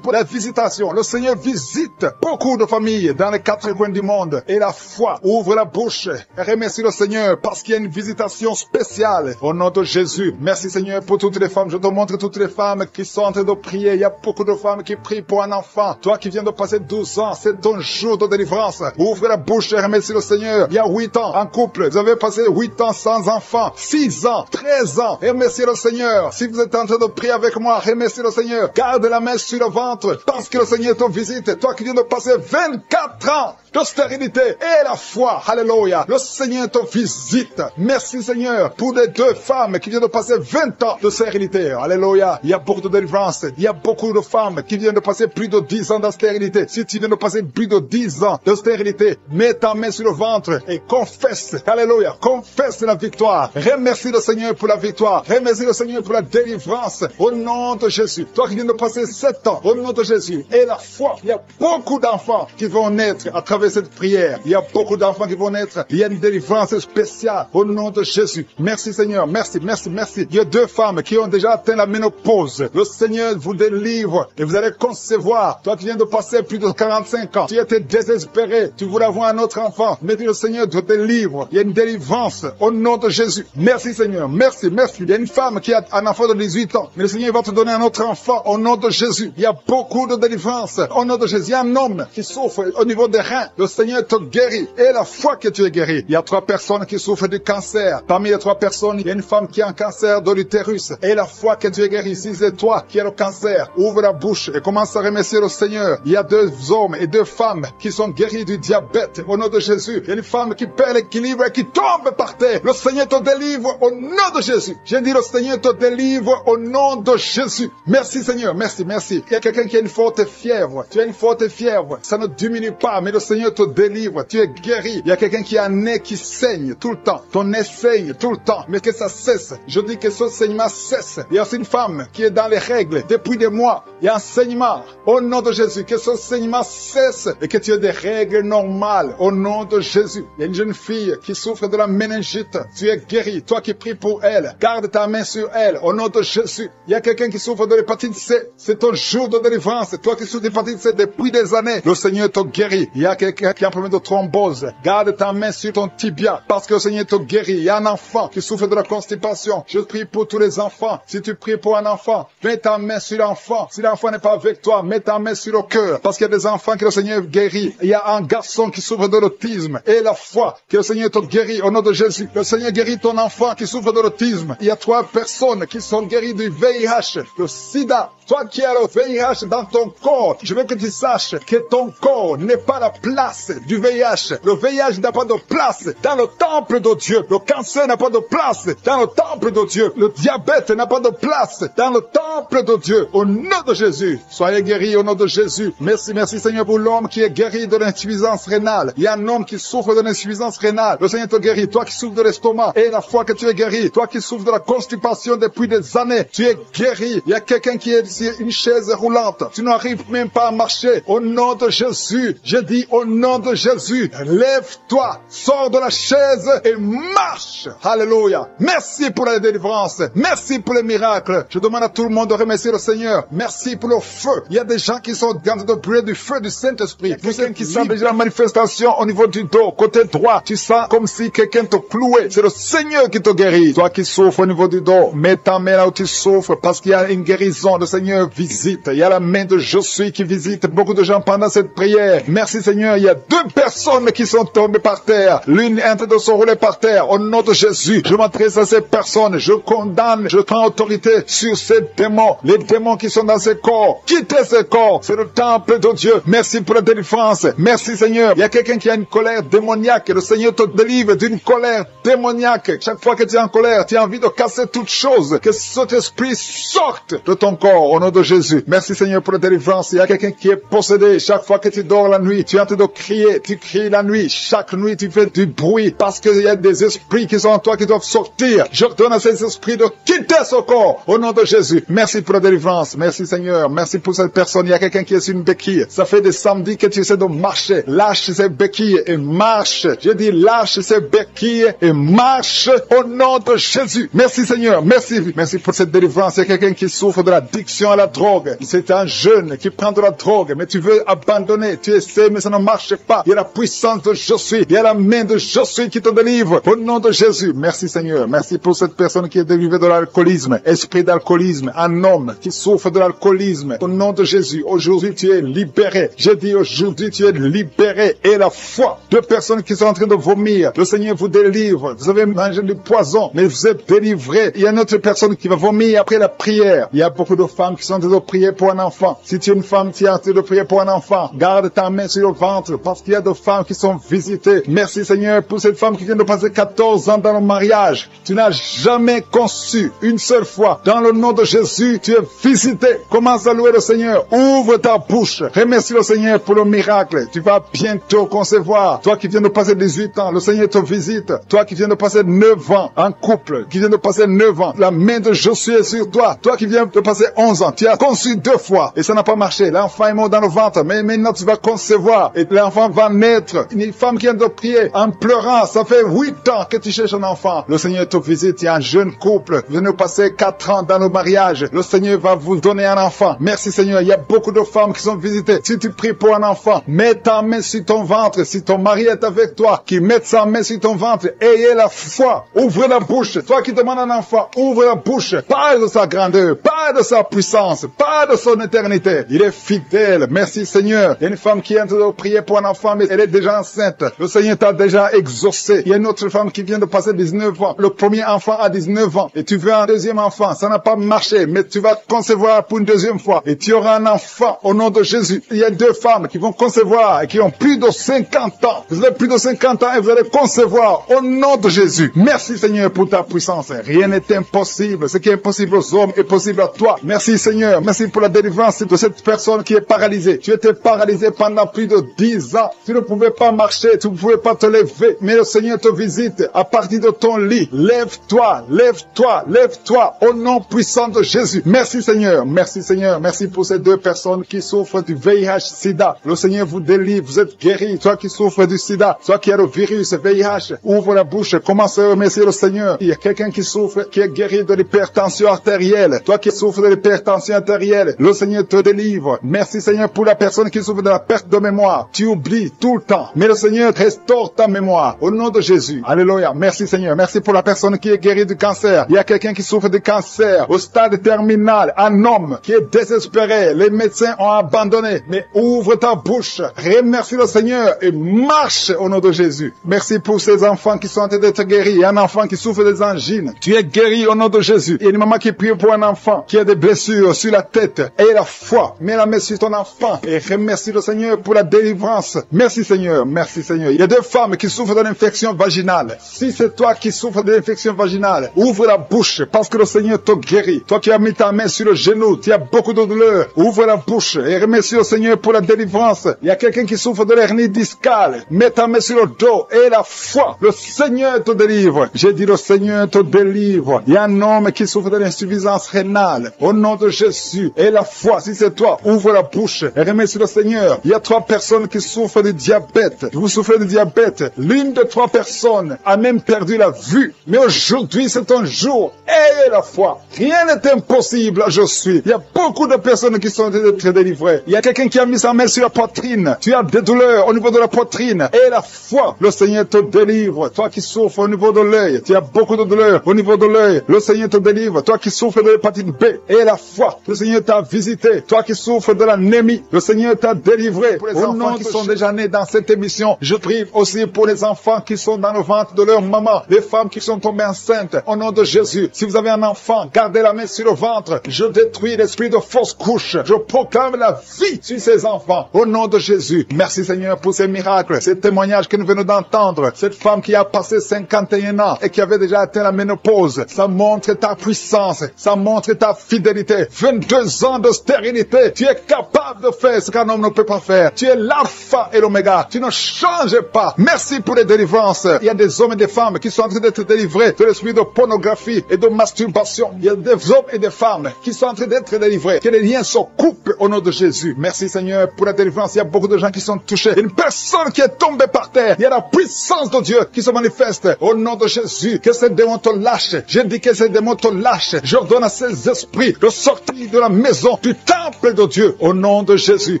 pour la visitation. Le Seigneur visite beaucoup de familles dans les 4 coins du monde. Et la foi ouvre la bouche et remercie le Seigneur parce qu'il y a une visitation spéciale au nom de Jésus. Merci Seigneur pour toutes les femmes. Je te montre toutes les femmes qui sont en train de prier. Il y a beaucoup de femmes qui prient pour un enfant. Toi qui viens de passer 12 ans, c'est ton jour de délivrance. Ouvre la bouche et remercie le Seigneur. Il y a 8 ans en couple, vous avez passé 8 ans sans enfant, 6 ans, 13 ans. Remerciez le Seigneur. Si vous êtes en train de prier avec moi, remerciez le Seigneur. Garde la main sur le ventre parce que le Seigneur te visite. Toi qui viens de passer 24 ans de stérilité et la foi. Alléluia. Le Seigneur te visite. Merci Seigneur pour les 2 femmes qui viennent de passer 20 ans de stérilité. Alléluia. Il y a beaucoup de délivrance. Il y a beaucoup de femmes qui viennent de passer plus de 10 ans de stérilité. Si tu viens de passer plus de 10 ans de stérilité, mets ta main sur le ventre et confesse. Alléluia. Confesse la victoire. Remercie le Seigneur pour la victoire. Remercie le Seigneur pour la délivrance. Au nom de Jésus. Toi qui viens de passer 7 ans, au nom de Jésus. Et la foi. Il y a beaucoup d'enfants qui vont naître à travers cette prière. Il y a beaucoup d'enfants qui vont naître. Il y a une délivrance spéciale au nom de Jésus. Merci Seigneur. Merci, merci, merci. Il y a 2 femmes qui ont déjà atteint la ménopause. Le Seigneur vous délivre et vous allez concevoir. Toi qui viens de passer plus de 45 ans, tu étais désespéré. Tu voulais avoir un autre enfant. Mais le Seigneur te délivre. Il y a une délivrance au nom de Jésus. Merci Seigneur. Merci, merci. Il y a une femme qui a un enfant de 18 ans. Mais le Seigneur va te donner un autre enfant au nom de Jésus. Il y a beaucoup de délivrance au nom de Jésus. Il y a un homme qui souffre au niveau des reins. Le Seigneur te guérit. Et la foi que tu es guéri. Il y a 3 personnes qui souffrent du cancer. Parmi les 3 personnes, il y a une femme qui a un cancer de l'utérus. Et la foi que tu es guéri. Si c'est toi qui as le cancer, ouvre la bouche et commence à remercier le Seigneur. Il y a 2 hommes et 2 femmes qui sont guéris du diabète au nom de Jésus. Il y a une femme qui perd l'équilibre et qui tombe par terre. Le Seigneur te délivre au nom de Jésus. J'ai dit le Seigneur te délivre au nom de Jésus. Merci Seigneur. Merci, merci. Il y a quelqu'un qui a une forte fièvre. Tu as une forte fièvre. Ça ne diminue pas, mais le Seigneur te délivre. Tu es guéri. Il y a quelqu'un qui a un nez qui saigne tout le temps. Ton nez saigne tout le temps, mais que ça cesse. Je dis que ce saignement cesse. Il y a aussi une femme qui est dans les règles depuis des mois. Il y a un saignement. Au nom de Jésus, que ce saignement cesse et que tu aies des règles normales. Au nom de Jésus. Il y a une jeune fille qui souffre de la méningite. Tu es guéri. Toi qui pries pour elle, garde ta main sur elle. Au nom de Jésus. Il y a quelqu'un qui souffre de l'hépatite C. C'est ton jour de délivrance. Toi qui souffres de l'hépatite C depuis des années, le Seigneur te guérit. Il y a quelqu'un qui a un problème de thrombose. Garde ta main sur ton tibia parce que le Seigneur te guérit. Il y a un enfant qui souffre de la constipation. Je prie pour tous les enfants. Si tu pries pour un enfant, mets ta main sur l'enfant. Si l'enfant n'est pas avec toi, mets ta main sur le cœur parce qu'il y a des enfants que le Seigneur guérit. Il y a un garçon qui souffre de l'autisme et la foi que le Seigneur te guérit au nom de Jésus. Le Seigneur guérit ton enfant qui souffre de l'autisme. Il y a 3 personnes qui sont guéries du VIH, le sida. Toi qui as le VIH dans ton corps, je veux que tu saches que ton corps n'est pas la place du VIH. Le VIH n'a pas de place dans le temple de Dieu. Le cancer n'a pas de place dans le temple de Dieu. Le diabète n'a pas de place dans le temple de Dieu. Au nom de Jésus, soyez guéris au nom de Jésus. Merci, merci Seigneur pour l'homme qui est guéri de l'insuffisance rénale. Il y a un homme qui souffre de l'insuffisance rénale. Le Seigneur te guérit. Toi qui souffres de l'estomac et la foi que tu es guéri. Toi qui souffres de la constipation depuis des années, tu es guéri. Il y a quelqu'un qui est sur une chaise roulante. Tu n'arrives même pas à marcher. Au nom de Jésus, je dis au nom de Jésus, lève-toi, sors de la chaise et marche. Alléluia. Merci pour la délivrance. Merci pour les miracles. Je demande à tout le monde de remercier le Seigneur. Merci pour le feu. Il y a des gens qui sont en train de brûler du feu du Saint-Esprit. Quelqu'un qui sent déjà la manifestation au niveau du dos, côté droit. Tu sens comme si quelqu'un te clouait. C'est le Seigneur qui te guérit. Toi qui souffres au niveau du dos, mets ta main là où tu souffres parce qu'il y a une guérison. Le Seigneur visite. Il y a la main de Je suis qui visite beaucoup de gens pendant cette prière. Merci Seigneur. Il y a 2 personnes qui sont tombées par terre. L'une est en train de se rouler par terre. Au nom de Jésus, je m'adresse à ces personnes. Je condamne, je prends autorité sur ces démons. Les démons qui sont dans ces corps. Quittez ces corps. C'est le temple de Dieu. Merci pour la délivrance. Merci Seigneur. Il y a quelqu'un qui a une colère démoniaque. Le Seigneur te délivre d'une colère démoniaque. Chaque fois que tu es en colère, tu as envie de casser toute chose. Que cet esprit sorte de ton corps. Au nom de Jésus. Merci Seigneur pour la délivrance. Il y a quelqu'un qui est possédé. Chaque fois que tu dors la nuit, tu es en train de crier. Tu cries la nuit. Chaque nuit, tu fais du bruit parce qu'il y a des esprits qui sont en toi qui doivent sortir. Je donne à ces esprits de quitter ce corps. Au nom de Jésus. Merci pour la délivrance. Merci Seigneur. Merci pour cette personne. Il y a quelqu'un qui est sur une béquille. Ça fait des samedis que tu essaies de marcher. Lâche ces béquilles et marche. Je dis lâche ces béquilles et marche au nom de Jésus. Merci Seigneur. Merci. Merci pour cette délivrance. Il y a quelqu'un qui souffre de l'addiction addiction à la drogue. C'est un jeune qui prend de la drogue, mais tu veux abandonner. Tu essaies, mais ça ne marche pas. Il y a la puissance de je suis. Il y a la main de je suis qui te délivre. Au nom de Jésus. Merci Seigneur. Merci pour cette personne qui est délivrée de l'alcoolisme. Esprit d'alcoolisme. Un homme qui souffre de l'alcoolisme. Au nom de Jésus. Aujourd'hui, tu es libéré. Je dis aujourd'hui, tu es libéré. Et la foi de personnes qui sont en train de vomir. Le Seigneur vous délivre. Vous avez mangé du poison, mais vous êtes délivré. Il y a une autre personne qui va vomir après la prière. Il y a beaucoup de femmes qui sont en train de prier pour un enfant. Si tu es une femme qui est en train de prier pour un enfant, garde ta main sur le ventre parce qu'il y a des femmes qui sont visitées. Merci Seigneur pour cette femme qui vient de passer 14 ans dans le mariage. Tu n'as jamais conçu une seule fois. Dans le nom de Jésus, tu es visité. Commence à louer le Seigneur. Ouvre ta bouche. Remercie le Seigneur pour le miracle. Tu vas bientôt concevoir. Toi qui viens de passer 18 ans, le Seigneur te visite. Toi qui viens de passer 9 ans en couple, qui viens de passer 9 ans, la main de Josué est sur toi. Toi qui viens de passer 11 ans, tu as conçu 2 fois et ça n'a pas marché. L'enfant est mort dans le ventre, mais maintenant tu vas concevoir et l'enfant va naître. Une femme qui vient de prier en pleurant, ça fait 8 ans que tu cherches un enfant. Le Seigneur te visite, il y a un jeune couple, vient de passer 4 ans dans le mariage. Le Seigneur va vous donner un enfant. Merci Seigneur, il y a beaucoup de femmes qui sont visitées. Si tu pries pour un enfant, mets ta main sur ton ventre. Si ton mari est avec toi, qu'il mette sa main sur ton ventre. Ayez la foi. Ouvre la bouche. Toi qui demandes un enfant, ouvre la bouche. Parle de sa grandeur, parle de sa puissance, parle de son éternité. Il est fidèle. Merci Seigneur. Il y a une femme qui est en train de prier pour un enfant, mais elle est déjà enceinte. Le Seigneur t'a déjà exaucé. Il y a une autre femme qui vient de passer 19 ans. Le premier enfant a 19 ans. Et tu veux un deuxième enfant. Ça n'a pas marché, mais tu vas concevoir pour une deuxième fois. Et tu auras un enfant au nom de Jésus. Il y a 2 femmes qui vont concevoir et qui ont plus de 50 ans. Vous avez plus de 50 ans et vous allez concevoir au nom de Jésus. Merci Seigneur pour ta puissance. Rien n'est impossible. Ce qui est impossible aux hommes est possible à toi. Merci Seigneur. Merci pour la délivrance de cette personne qui est paralysée. Tu étais paralysé pendant plus de 10 ans. Tu ne pouvais pas marcher. Tu ne pouvais pas te lever. Mais le Seigneur te visite à partir de ton lit. Lève-toi, lève-toi, lève-toi au nom puissant de Jésus. Merci Seigneur. Merci Seigneur. Merci pour ces 2 personnes qui souffrent du VIH-Sida. Le Seigneur vous délivre. Vous êtes guéris. Toi qui souffres du sida, toi qui as le virus VIH, ouvre la bouche. Commence à remercier le Seigneur. Il y a quelqu'un qui souffre, qui est guéri de l'hypertension artérielle. Toi qui souffres de l'hypertension artérielle, le Seigneur te délivre. Merci Seigneur pour la personne qui souffre de la perte de mémoire. Tu oublies tout le temps. Mais le Seigneur restaure ta mémoire. Au nom de Jésus. Alléluia. Merci Seigneur. Merci pour la personne qui est guérie du cancer. Il y a quelqu'un qui souffre de cancer au stade terminal. Un homme qui est désespéré. Les médecins ont abandonné. Mais ouvre ta bouche. Remercie le Seigneur et marche au nom de Jésus. Merci pour ces enfants qui sont en train d'être guéris. Il y a un enfant qui souffre des angines. Tu es guéri au nom de Jésus. Il y a une maman qui prie pour un enfant qui a des blessures sur la tête. Aie la foi. Mets la main sur ton enfant et remercie le Seigneur pour la délivrance. Merci Seigneur. Merci Seigneur. Il y a 2 femmes qui souffrent de l'infection vaginale. Si c'est toi qui souffres de l'infection vaginale, ouvre la bouche parce que le Seigneur te guérit. Toi qui as mis ta main sur le genou, tu as beaucoup de douleur. Ouvre la bouche et remercie le Seigneur pour la délivrance. Il y a quelqu'un qui souffre de l'hernie discale. Mets ta main sur le dos et la foi. Le Seigneur te délivre. J'ai dit le Seigneur te délivre. Il y a un homme qui souffre de l'insuffisance rénale. Au nom de Jésus. Et la foi, si c'est toi, ouvre la bouche et remercie le Seigneur. Il y a 3 personnes qui souffrent de diabète. Vous souffrez de diabète. L'une de 3 personnes a même perdu la vue. Mais aujourd'hui, c'est un jour. Ayez la foi. Rien n'est impossible. Je suis. Il y a beaucoup de personnes qui sont très délivrées. Il y a quelqu'un qui a mis sa main sur la poitrine. Tu as des douleurs au niveau de la poitrine. Et la foi. Le Seigneur te délivre. Toi qui souffres au niveau de l'œil. Tu as beaucoup de douleurs au niveau de l'œil. Le Seigneur te délivre. Toi qui souffres de l'hépatite B. Et la foi. Le Seigneur t'a visité. Toi qui souffres de l'anémie. Le Seigneur t'a délivré. Pour les enfants qui sont déjà nés dans cette émission, je prie aussi pour les enfants qui sont dans le ventre de leur maman. Les femmes qui sont tombées enceintes. Au nom de Jésus. Si vous avez un enfant, gardez la main sur le ventre. Je détruis l'esprit de fausse couche. Je proclame la vie sur ces enfants. Au nom de Jésus. Merci Seigneur pour ces miracles, ces témoignages que nous venons d'entendre. Cette femme qui a passé 51 ans et qui avait déjà atteint la ménopause. Ça montre ta puissance. Ça montre ta fidélité. 22 ans de stérilité. Tu es capable de faire ce qu'un homme ne peut pas faire. Tu es l'alpha et l'oméga. Tu ne changes pas. Merci pour les délivrances. Il y a des hommes et des femmes qui sont en train d'être délivrés de l'esprit de pornographie et de masturbation. Il y a des hommes et des femmes qui sont en train d'être délivrés. Que les liens se coupent au nom de Jésus. Merci Seigneur pour la délivrance. Il y a beaucoup de gens qui sont touchés. Une personne qui est tombée par terre. Il y a la puissance de Dieu qui se manifeste au nom de Jésus. Que ces démons te lâchent. Je dis que ces démons te lâchent. J'ordonne à ces esprits esprit de sortir de la maison, du temple de Dieu, au nom de Jésus.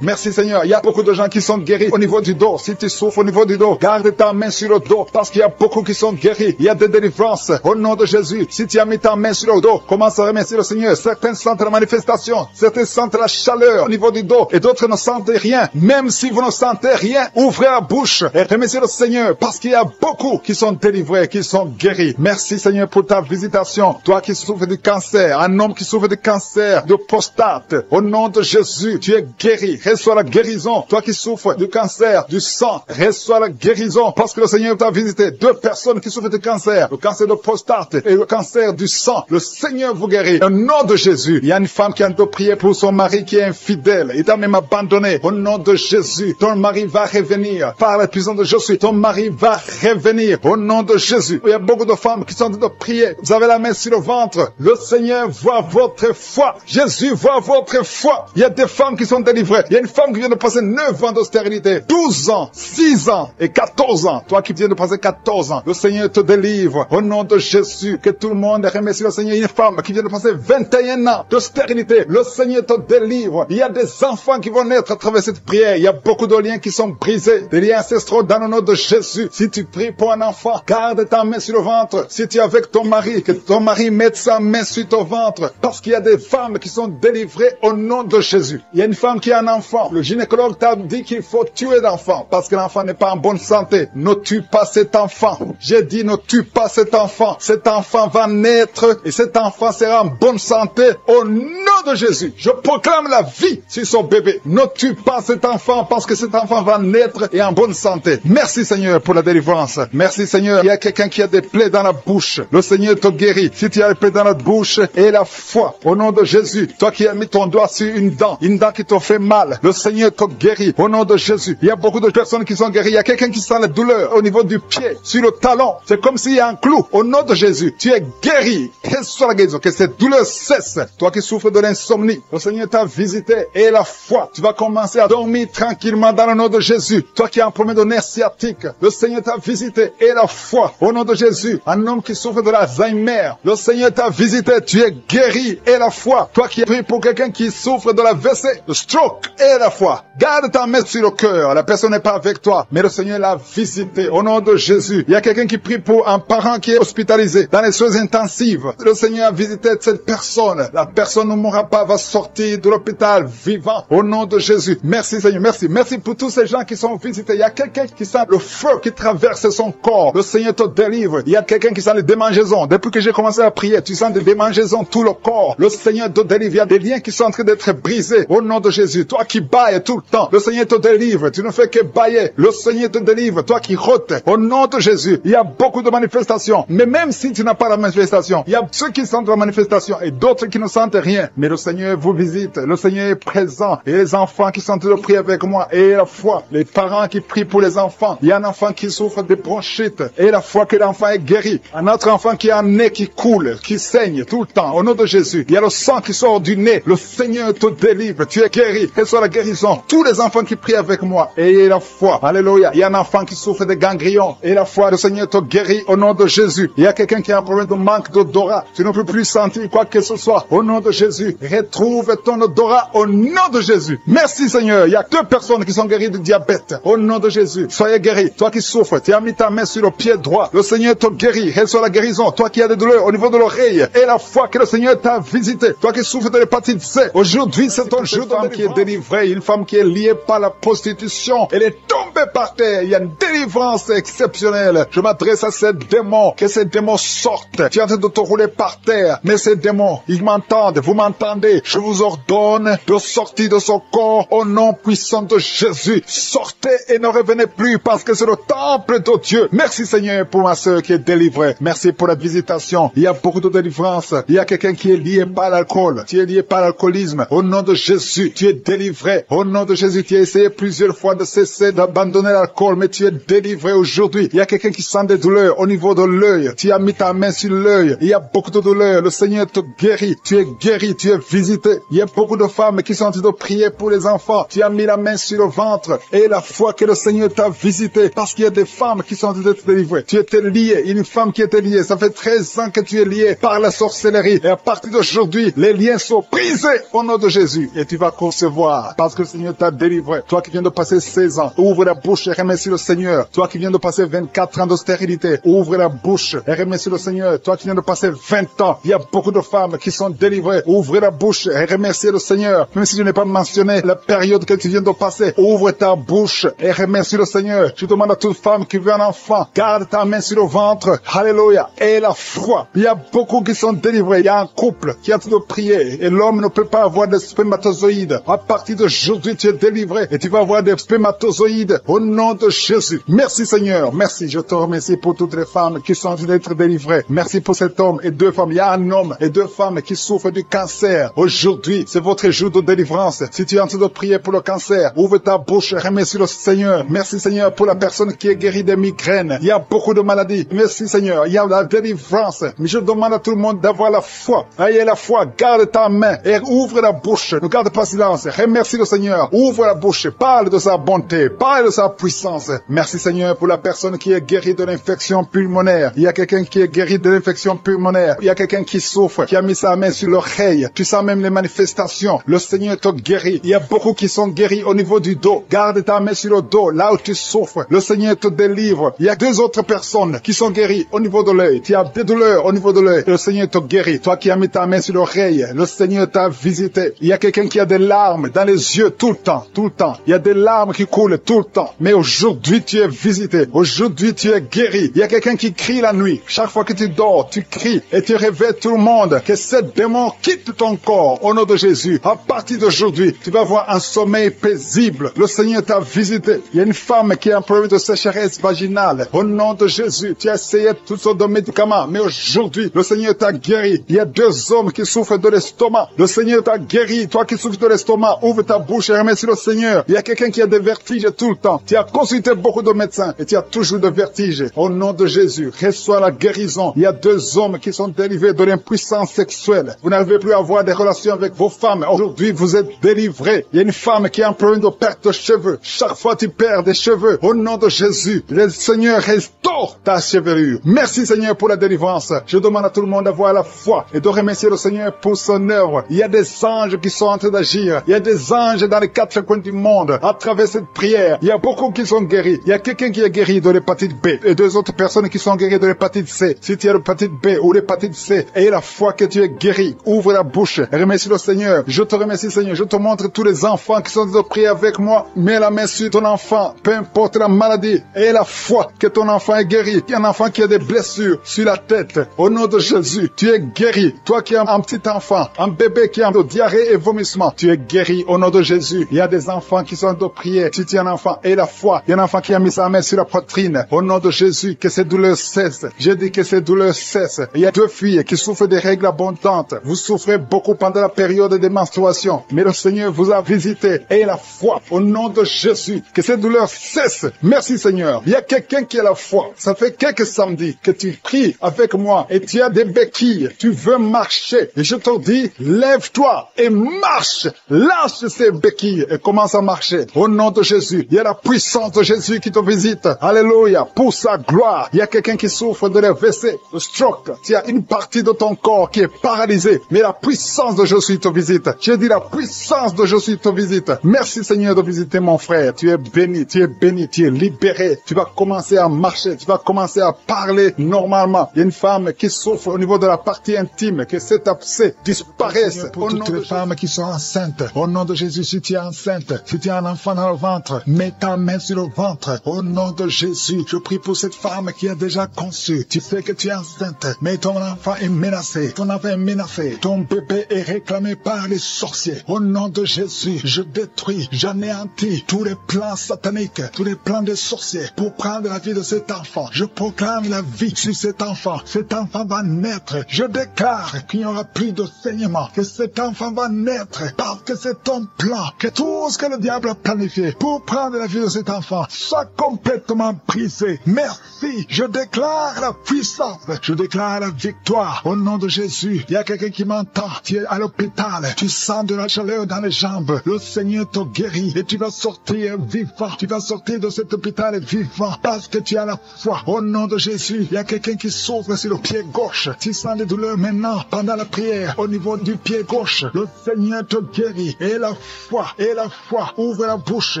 Merci Seigneur. Il y a beaucoup de gens qui sont guéris au niveau du dos. Si tu souffres au niveau du dos, garde ta main sur le dos, parce qu'il y a beaucoup qui sont guéris. Il y a des délivrances au nom de Jésus. Si tu as mis ta main sur le dos, commence à remercier le Seigneur. Certains sentent la manifestation, certains sentent la chaleur au niveau du dos, et d'autres ne sentent rien. Même si vous ne sentez rien, ouvrez la bouche et remerciez le Seigneur, parce qu'il y a beaucoup qui sont délivrés, qui sont guéris. Merci Seigneur pour ta visitation. Toi qui souffres du cancer, un homme qui souffre du cancer de prostate, au nom de Jésus, tu es guéri. Reçois la guérison. Toi qui souffres du cancer du sang, reçois la guérison, parce que le Seigneur t'a visité. 2 personnes qui souffrent du cancer, le cancer de prostate et le cancer du sang. Le Seigneur vous guérit. Au nom de Jésus. Il y a une femme qui a prié pour son mari qui est infidèle. Il t'a même abandonné. Au nom de Jésus, ton mari va revenir. Par la puissance de Jésus, ton mari va revenir. Au nom de Jésus. Il y a beaucoup de femmes qui sont en train de prier. Vous avez la main sur le ventre. Le Seigneur voit votre foi. Jésus voit votre foi. Il y a des femmes qui sont délivrées. Il y a une femme qui vient de passer 9 ans de stérilité, 12 ans, 6 ans et 14 ans. Toi qui viens de passer 14 ans, le Seigneur te délivre. Au nom de Jésus, que tout le monde remercie le Seigneur. Une femme qui vient de passer 21 ans de stérilité, le Seigneur te délivre. Il y a des enfants qui vont naître à travers cette prière. Il y a beaucoup de liens qui sont brisés, des liens ancestraux dans le nom de Jésus. Si tu pries pour un enfant, garde ta main sur le ventre. Si tu es avec ton mari, que ton mari mette sa main sur ton ventre, parce qu'il y a des femmes qui sont délivrées au nom de Jésus. Il y a une femme qui a un enfant. Le gynécologue t'a dit qu'il faut tuer l'enfant parce que l'enfant n'est pas en bonne santé. Ne tue pas cet enfant. J'ai dit ne tue pas cet enfant. Cet enfant va naître et cet enfant sera en bonne santé au nom de Jésus. Je proclame la vie sur son bébé. Ne tue pas cet enfant parce que cet enfant va naître et en bonne santé. Merci Seigneur pour la délivrance. Merci Seigneur. Il y a quelqu'un qui a des plaies dans la bouche. Le Seigneur te guérit. Si tu as des plaies dans la bouche et la foi au nom de Jésus. Toi qui as mis ton doigt sur une dent qui te fait mal, le Seigneur te guérit au nom de Jésus. Il y a beaucoup de personnes qui sont guéries. Il y a quelqu'un qui sent la douleur au niveau du pied, sur le talon. C'est comme s'il y a un clou. Au nom de Jésus, tu es guéri. Reçois la guérison. Que cette douleur cesse. Toi qui souffres de l'insomnie, le Seigneur t'a visité et la foi. Tu vas commencer à dormir tranquillement dans le nom de Jésus. Toi qui as un problème de nerf sciatique, le Seigneur t'a visité et la foi. Au nom de Jésus, un homme qui souffre de l'Alzheimer, le Seigneur t'a visité. Tu es guéri et la foi. Toi qui pries pour quelqu'un qui souffre de la WC, le stroke et la foi. Garde ta main sur le cœur. La personne n'est pas avec toi, mais le Seigneur l'a visité au nom de Jésus. Il y a quelqu'un qui prie pour un parent qui est hospitalisé dans les soins intensives. Le Seigneur a visité cette personne. La personne ne mourra pas, va sortir de l'hôpital vivant au nom de Jésus. Merci Seigneur, merci. Merci pour tous ces gens qui sont visités. Il y a quelqu'un qui sent le feu qui traverse son corps. Le Seigneur te délivre. Il y a quelqu'un qui sent les démangeaisons. Depuis que j'ai commencé à prier, tu sens des démangeaisons tout le corps. Le Seigneur te délivre. Il y a des liens qui sont en train d'être brisés au nom de Jésus. Toi qui bailles tout le temps, le Seigneur te délivre. Tu ne fais que bailler. Le Seigneur te délivre. Toi qui rôtes, au nom de Jésus. Il y a beaucoup de manifestations. Mais même si tu n'as pas la manifestation, il y a ceux qui sentent la manifestation et d'autres qui ne sentent rien. Mais le Seigneur vous visite. Le Seigneur est présent. Et les enfants qui sont en train de prier avec moi, et la foi. Les parents qui prient pour les enfants. Il y a un enfant qui souffre de bronchite. Et la foi que l'enfant est guéri. Un autre enfant qui a un nez qui coule, qui saigne tout le temps. Au nom de Jésus. Il y a le sang qui sort du nez. Le Seigneur te délivre. Tu es guéri. Reçois la guérison. Tous les enfants qui prient avec moi, ayez la foi. Alléluia. Il y a un enfant qui souffre de ganglions. Et la foi, le Seigneur te guérit au nom de Jésus. Il y a quelqu'un qui a un problème de manque d'odorat. Tu ne peux plus sentir quoi que ce soit. Au nom de Jésus. Retrouve ton odorat au nom de Jésus. Merci Seigneur. Il y a 2 personnes qui sont guéries du diabète. Au nom de Jésus. Soyez guéris. Toi qui souffres, tu as mis ta main sur le pied droit. Le Seigneur te guérit. Reçois la guérison. Toi qui as des douleurs au niveau de l'oreille. Et la foi que le Seigneur t'a visité. Toi qui souffres de l'hépatite C. Aujourd'hui, c'est ton jour de femme qui est délivrée. Une femme qui est liée par la prostitution. Elle est tombée par terre. Il y a une délivrance exceptionnelle. Je m'adresse à ces démons. Que ces démons sortent. Tu es en train de te rouler par terre. Mais ces démons, ils m'entendent. Vous m'entendez. Je vous ordonne de sortir de son corps au nom puissant de Jésus. Sortez et ne revenez plus parce que c'est le temple de Dieu. Merci Seigneur pour ma soeur qui est délivrée. Merci pour la visitation. Il y a beaucoup de délivrance. Il y a quelqu'un qui est lié par l'alcool. Tu es lié par l'alcoolisme. Au nom de Jésus, tu es délivré. Au nom de Jésus, tu as essayé plusieurs fois de cesser d'abandonner l'alcool, mais tu es délivré aujourd'hui. Il y a quelqu'un qui sent des douleurs au niveau de l'œil. Tu as mis ta main sur l'œil. Il y a beaucoup de douleurs. Le Seigneur te guérit. Tu es guéri. Tu es visité. Il y a beaucoup de femmes qui sont en train de prier pour les enfants. Tu as mis la main sur le ventre. Et la foi que le Seigneur t'a visité. Parce qu'il y a des femmes qui sont en train d'être délivrées. Tu étais lié. Une femme qui était liée. Ça fait 13 ans que tu es lié par la sorcellerie. Et à partir d'aujourd'hui, les liens sont brisés au nom de Jésus. Et tu vas concevoir parce que le Seigneur t'a délivré. Toi qui viens de passer 16 ans, ouvre la bouche et remercie le Seigneur. Toi qui viens de passer 24 ans de stérilité, ouvre la bouche et remercie le Seigneur. Toi qui viens de passer 20 ans, il y a beaucoup de femmes qui sont délivrées. Ouvre la bouche et remercie le Seigneur. Même si je n'ai pas mentionné la période que tu viens de passer, ouvre ta bouche et remercie le Seigneur. Je demande à toute femme qui veut un enfant, garde ta main sur le ventre. Alléluia. Et la foi. Il y a beaucoup qui sont délivrés. Il y a un couple qui est en train de prier et l'homme ne peut pas avoir de spermatozoïdes. À partir d'aujourd'hui, tu es délivré et tu vas avoir des spermatozoïdes au nom de Jésus. Merci Seigneur. Merci. Je te remercie pour toutes les femmes qui sont en train d'être délivrées. Merci pour cet homme et 2 femmes. Il y a un homme et 2 femmes qui souffrent du cancer. Aujourd'hui, c'est votre jour de délivrance. Si tu es en train de prier pour le cancer, ouvre ta bouche et remercie le Seigneur. Merci Seigneur pour la personne qui est guérie des migraines. Il y a beaucoup de maladies. Merci Seigneur. Il y a la délivrance. Mais je demande à tout le monde d'avoir la foi. Ayez la foi. Garde ta main et ouvre la bouche. Ne garde pas silence. Remercie le Seigneur. Ouvre la bouche. Parle de sa bonté. Parle de sa puissance. Merci Seigneur pour la personne qui est guérie de l'infection pulmonaire. Il y a quelqu'un qui est guéri de l'infection pulmonaire. Il y a quelqu'un qui souffre, qui a mis sa main sur l'oreille. Tu sens même les manifestations. Le Seigneur te guérit. Il y a beaucoup qui sont guéris au niveau du dos. Garde ta main sur le dos, là où tu souffres. Le Seigneur te délivre. Il y a 2 autres personnes qui sont guéries au niveau de l'œil. Tu as des douleurs au niveau de l'œil. Le Seigneur te guérit. Toi qui as mis ta main sur l'oreille, le Seigneur t'a visité. Il y a quelqu'un qui a des larmes dans les yeux tout le temps, tout le temps. Il y a des larmes qui coulent tout le temps. Mais aujourd'hui, tu es visité. Aujourd'hui, tu es guéri. Il y a quelqu'un qui crie la nuit. Chaque fois que tu dors, tu cries et tu réveilles tout le monde. Que ce démon quitte ton corps au nom de Jésus. À partir d'aujourd'hui, tu vas avoir un sommeil paisible. Le Seigneur t'a visité. Il y a une femme qui a un problème de sécheresse vaginale. Au nom de Jésus, tu as essayé toutes sortes de médicaments. Mais aujourd'hui, le Seigneur t'a guéri. Il y a 2 hommes qui souffrent de l'estomac. Le Seigneur t'a guéri. Toi qui souffres de l'estomac, ouvre ta bouche et remercie le Seigneur. Il y a quelqu'un qui a des vertiges tout le temps. Tu as consulté beaucoup de médecins et tu as toujours des vertiges. Au nom de Jésus, reçois la guérison. Il y a 2 hommes qui sont délivrés de l'impuissance sexuelle. Vous n'arrivez plus à avoir des relations avec vos femmes. Aujourd'hui, vous êtes délivrés. Il y a une femme qui a un problème de perte de cheveux. Chaque fois, tu perds des cheveux. Au nom de Jésus, le Seigneur restaure ta chevelure. Merci Seigneur pour la délivrance. Je demande à tout le monde d'avoir la foi et de remercier le Seigneur pour son œuvre. Il y a des anges qui sont en train d'agir. Il y a des anges dans les 4 coins du monde. À travers cette prière, il y a beaucoup qui sont guéris. Il y a quelqu'un qui est guéri de l'hépatite B et 2 autres personnes qui sont guéries de l'hépatite C. Si tu as l'hépatite B ou l'hépatite C, aie la foi que tu es guéri. Ouvre la bouche et remercie le Seigneur. Je te remercie Seigneur. Je te montre tous les enfants qui sont de prier avec moi. Mets la main sur ton enfant, peu importe la maladie. Aie la foi que ton enfant est guéri. Il y a un enfant qui a des blessures sur la tête. Au nom de Jésus, tu es guéri. Toi qui as un petit enfant, un bébé qui a de diarrhée et vomissement, tu es guéri au nom de Jésus. Il y a des enfants qui sont de prier. Si tu es un enfant, aie la foi. Il y a un enfant qui a mis sa main sur la poitrine. Au nom de Jésus, que ces douleurs cessent. J'ai dit que ces douleurs cessent. Il y a 2 filles qui souffrent des règles abondantes. Vous souffrez beaucoup pendant la période des menstruations. Mais le Seigneur vous a visité. Aie la foi au nom de Jésus. Que ces douleurs cessent. Merci Seigneur. Il y a quelqu'un qui a la foi. Ça fait quelques samedis que tu pries avec moi et tu as des béquilles. Tu veux marcher. Et je te dis, lève-toi et marche. Lâche ces béquilles et commence à marcher. Au nom de Jésus. Il y a la puissance de Jésus qui te visite. Alléluia. Pour sa gloire. Il y a quelqu'un qui souffre de l'AVC, de stroke. Tu as une partie de ton corps qui est paralysée. Mais la puissance de Jésus te visite. J'ai dit la puissance de Jésus te visite. Merci Seigneur de visiter mon frère. Tu es béni, tu es béni, tu es libéré. Tu vas commencer à marcher. Tu vas commencer à parler normalement. Il y a une femme qui souffre au niveau de la partie intime. Que cet abcès disparaisse. Pour toutes les femmes qui sont enceintes. Au nom de Jésus, si tu es enceinte, si tu as un enfant dans le ventre, mets ta main sur le ventre. Au nom de Jésus, je prie pour cette femme qui a déjà conçu. Tu sais que tu es enceinte, mais ton enfant est menacé. Ton enfant est menacé. Ton bébé est réclamé par les sorciers. Au nom de Jésus, je détruis, j'anéantis tous les plans sataniques, tous les plans des sorciers pour prendre la vie de cet enfant. Je proclame la vie sur cet enfant. Cet enfant va naître. Je déclare qu'il n'y aura plus de saignement, que cet enfant va naître parce que c'est ton plan, que tout ce que le diable a planifié pour prendre la vie de cet enfant soit complètement brisé. Merci. Je déclare la puissance. Je déclare la victoire au nom de Jésus. Il y a quelqu'un qui m'entend. Tu es à l'hôpital. Tu sens de la chaleur dans les jambes. Le Seigneur te guérit et tu vas sortir vivant. Tu vas sortir de cet hôpital vivant parce que tu as la foi. Au nom de Jésus, il y a quelqu'un qui souffre sur le pied gauche. Tu sens les douleurs maintenant pendant pendant la prière, au niveau du pied gauche, le Seigneur te guérit. Et la foi, ouvre la bouche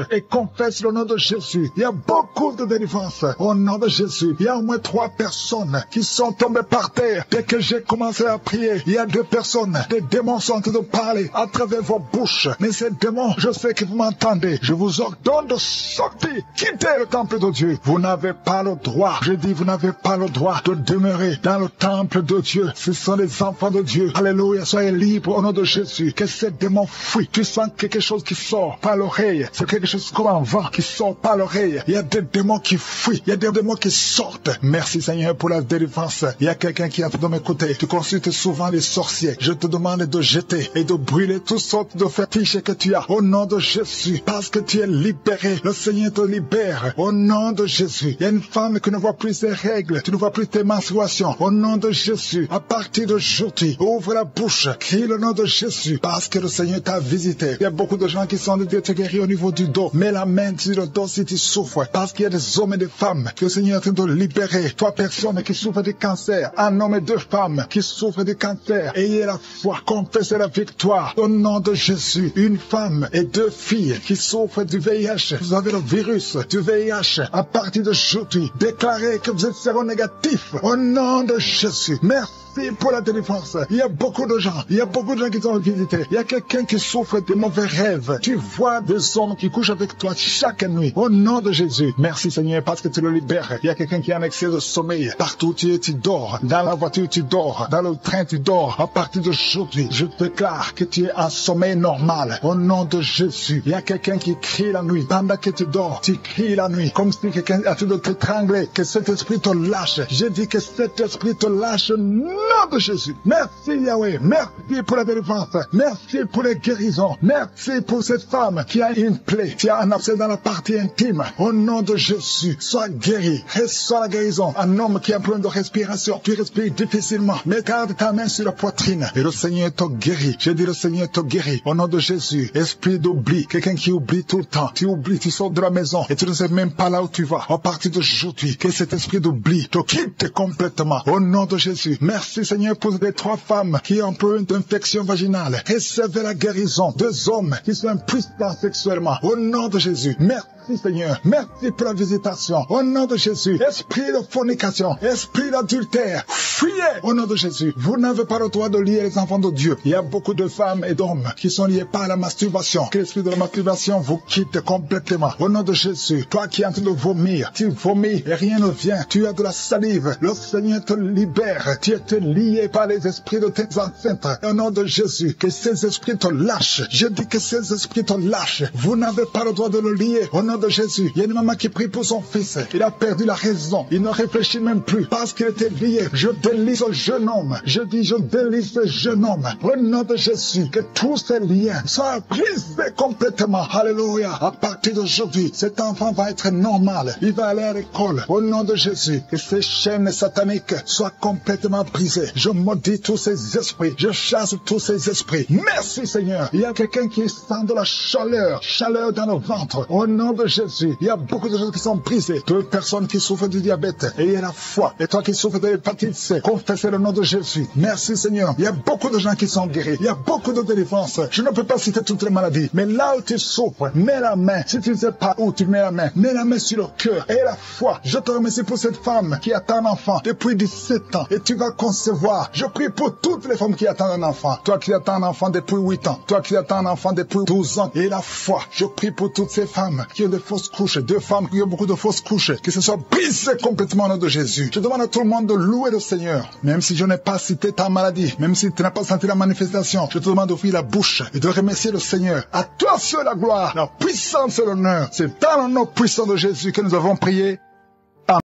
et confesse le nom de Jésus. Il y a beaucoup de délivrance au nom de Jésus. Il y a au moins 3 personnes qui sont tombées par terre. Dès que j'ai commencé à prier, il y a 2 personnes. Des démons sont en train de parler à travers vos bouches. Mais ces démons, je sais que vous m'entendez. Je vous ordonne de sortir, quitter le temple de Dieu. Vous n'avez pas le droit. Je dis, vous n'avez pas le droit de demeurer dans le temple de Dieu. Ce sont les enfants de Dieu. Alléluia, soyez libres au nom de Jésus. Que ces démons fuient. Tu sens quelque chose qui sort par l'oreille. C'est quelque chose comme un vent qui sort par l'oreille. Il y a des démons qui fuient. Il y a des démons qui sortent. Merci Seigneur pour la délivrance. Il y a quelqu'un qui est en train de m'écouter. Tu consultes souvent les sorciers. Je te demande de jeter et de brûler toutes sortes de fétiches que tu as au nom de Jésus. Parce que tu es libéré. Le Seigneur te libère au nom de Jésus. Il y a une femme qui ne voit plus ses règles. Tu ne vois plus tes menstruations. Au nom de Jésus. À partir d'aujourd'hui, ouvre la bouche. Crie le nom de Jésus. Parce que le Seigneur t'a visité. Il y a beaucoup de gens qui sont de Dieu te guérir au niveau du dos. Mets la main sur le dos si tu souffres. Parce qu'il y a des hommes et des femmes que le Seigneur est en train de libérer. 3 personnes qui souffrent du cancer. Un homme et 2 femmes qui souffrent du cancer. Ayez la foi. Confessez la victoire. Au nom de Jésus. Une femme et 2 filles qui souffrent du VIH. Vous avez le virus du VIH. À partir d'aujourd'hui, déclarez que vous êtes séronégatif. Au nom de Jésus. Merci pour la délivrance. Il y a beaucoup de gens. Il y a beaucoup de gens qui sont visités. Il y a quelqu'un qui souffre de mauvais rêves. Tu vois des hommes qui couchent avec toi chaque nuit. Au nom de Jésus. Merci Seigneur parce que tu le libères. Il y a quelqu'un qui a un excès de sommeil. Partout tu es, tu dors. Dans la voiture tu dors. Dans le train tu dors. À partir d'aujourd'hui, je déclare que tu es en sommeil normal. Au nom de Jésus. Il y a quelqu'un qui crie la nuit. Pendant que tu dors, tu cries la nuit. Comme si quelqu'un a tout de t'étrangler. Que cet esprit te lâche. Je dis que cet esprit te lâche. Nom de Jésus. Merci Yahweh. Merci pour la délivrance. Merci pour les guérisons. Merci pour cette femme qui a une plaie, qui a un abcès dans la partie intime. Au nom de Jésus, sois guéri. Reçois la guérison. Un homme qui a un problème de respiration. Tu respires difficilement. Mais garde ta main sur la poitrine. Et le Seigneur te guérit. J'ai dit le Seigneur te guérit. Au nom de Jésus. Esprit d'oubli. Quelqu'un qui oublie tout le temps. Tu oublies, tu sors de la maison et tu ne sais même pas là où tu vas. À partir d'aujourd'hui, que cet esprit d'oubli te quitte complètement. Au nom de Jésus. Merci Seigneur pour les 3 femmes qui ont un problème d'infection vaginale. Recevez la guérison. 2 hommes qui sont impuissants sexuellement. Au nom de Jésus. Merci Seigneur. Merci pour la visitation. Au nom de Jésus. Esprit de fornication. Esprit d'adultère. Fuyez. Au nom de Jésus. Vous n'avez pas le droit de lier les enfants de Dieu. Il y a beaucoup de femmes et d'hommes qui sont liés par la masturbation. Que l'esprit de la masturbation vous quitte complètement. Au nom de Jésus. Toi qui es en train de vomir. Tu vomis et rien ne vient. Tu as de la salive. Le Seigneur te libère. Tu es lié par les esprits de tes ancêtres. Au nom de Jésus. Que ces esprits te lâchent. Je dis que ces esprits te lâchent. Vous n'avez pas le droit de le lier. Au nom de Jésus. Il y a une maman qui prie pour son fils. Il a perdu la raison. Il ne réfléchit même plus parce qu'il était lié. Je délie ce jeune homme. Je dis, je délie ce jeune homme. Au nom de Jésus. Que tous ces liens soient brisés complètement. Alléluia. À partir d'aujourd'hui, cet enfant va être normal. Il va aller à l'école. Au nom de Jésus. Que ces chaînes sataniques soient complètement brisées. Je maudis tous ces esprits. Je chasse tous ces esprits. Merci Seigneur. Il y a quelqu'un qui sent de la chaleur. Chaleur dans le ventre. Au nom de Jésus. Il y a beaucoup de gens qui sont brisés. 2 personnes qui souffrent du diabète. Et il y a la foi. Et toi qui souffres de l'hépatite C. Confessez le nom de Jésus. Merci Seigneur. Il y a beaucoup de gens qui sont guéris. Il y a beaucoup de délivrance. Je ne peux pas citer toutes les maladies. Mais là où tu souffres, mets la main. Si tu ne sais pas où tu mets la main, mets la main sur le cœur. Et la foi. Je te remercie pour cette femme qui attend un enfant depuis 17 ans. Et tu vas concevoir. Je prie pour toutes les femmes qui attendent un enfant. Toi qui attends un enfant depuis 8 ans. Toi qui attends un enfant depuis 12 ans. Et la foi. Je prie pour toutes ces femmes qui ont des fausses couches. 2 femmes qui ont beaucoup de fausses couches. Que ce soit brisé complètement au nom de Jésus. Je demande à tout le monde de louer le Seigneur. Même si je n'ai pas cité ta maladie. Même si tu n'as pas senti la manifestation. Je te demande d'ouvrir la bouche et de remercier le Seigneur. À toi seul la gloire, la puissance et l'honneur. C'est dans le nom puissant de Jésus que nous avons prié.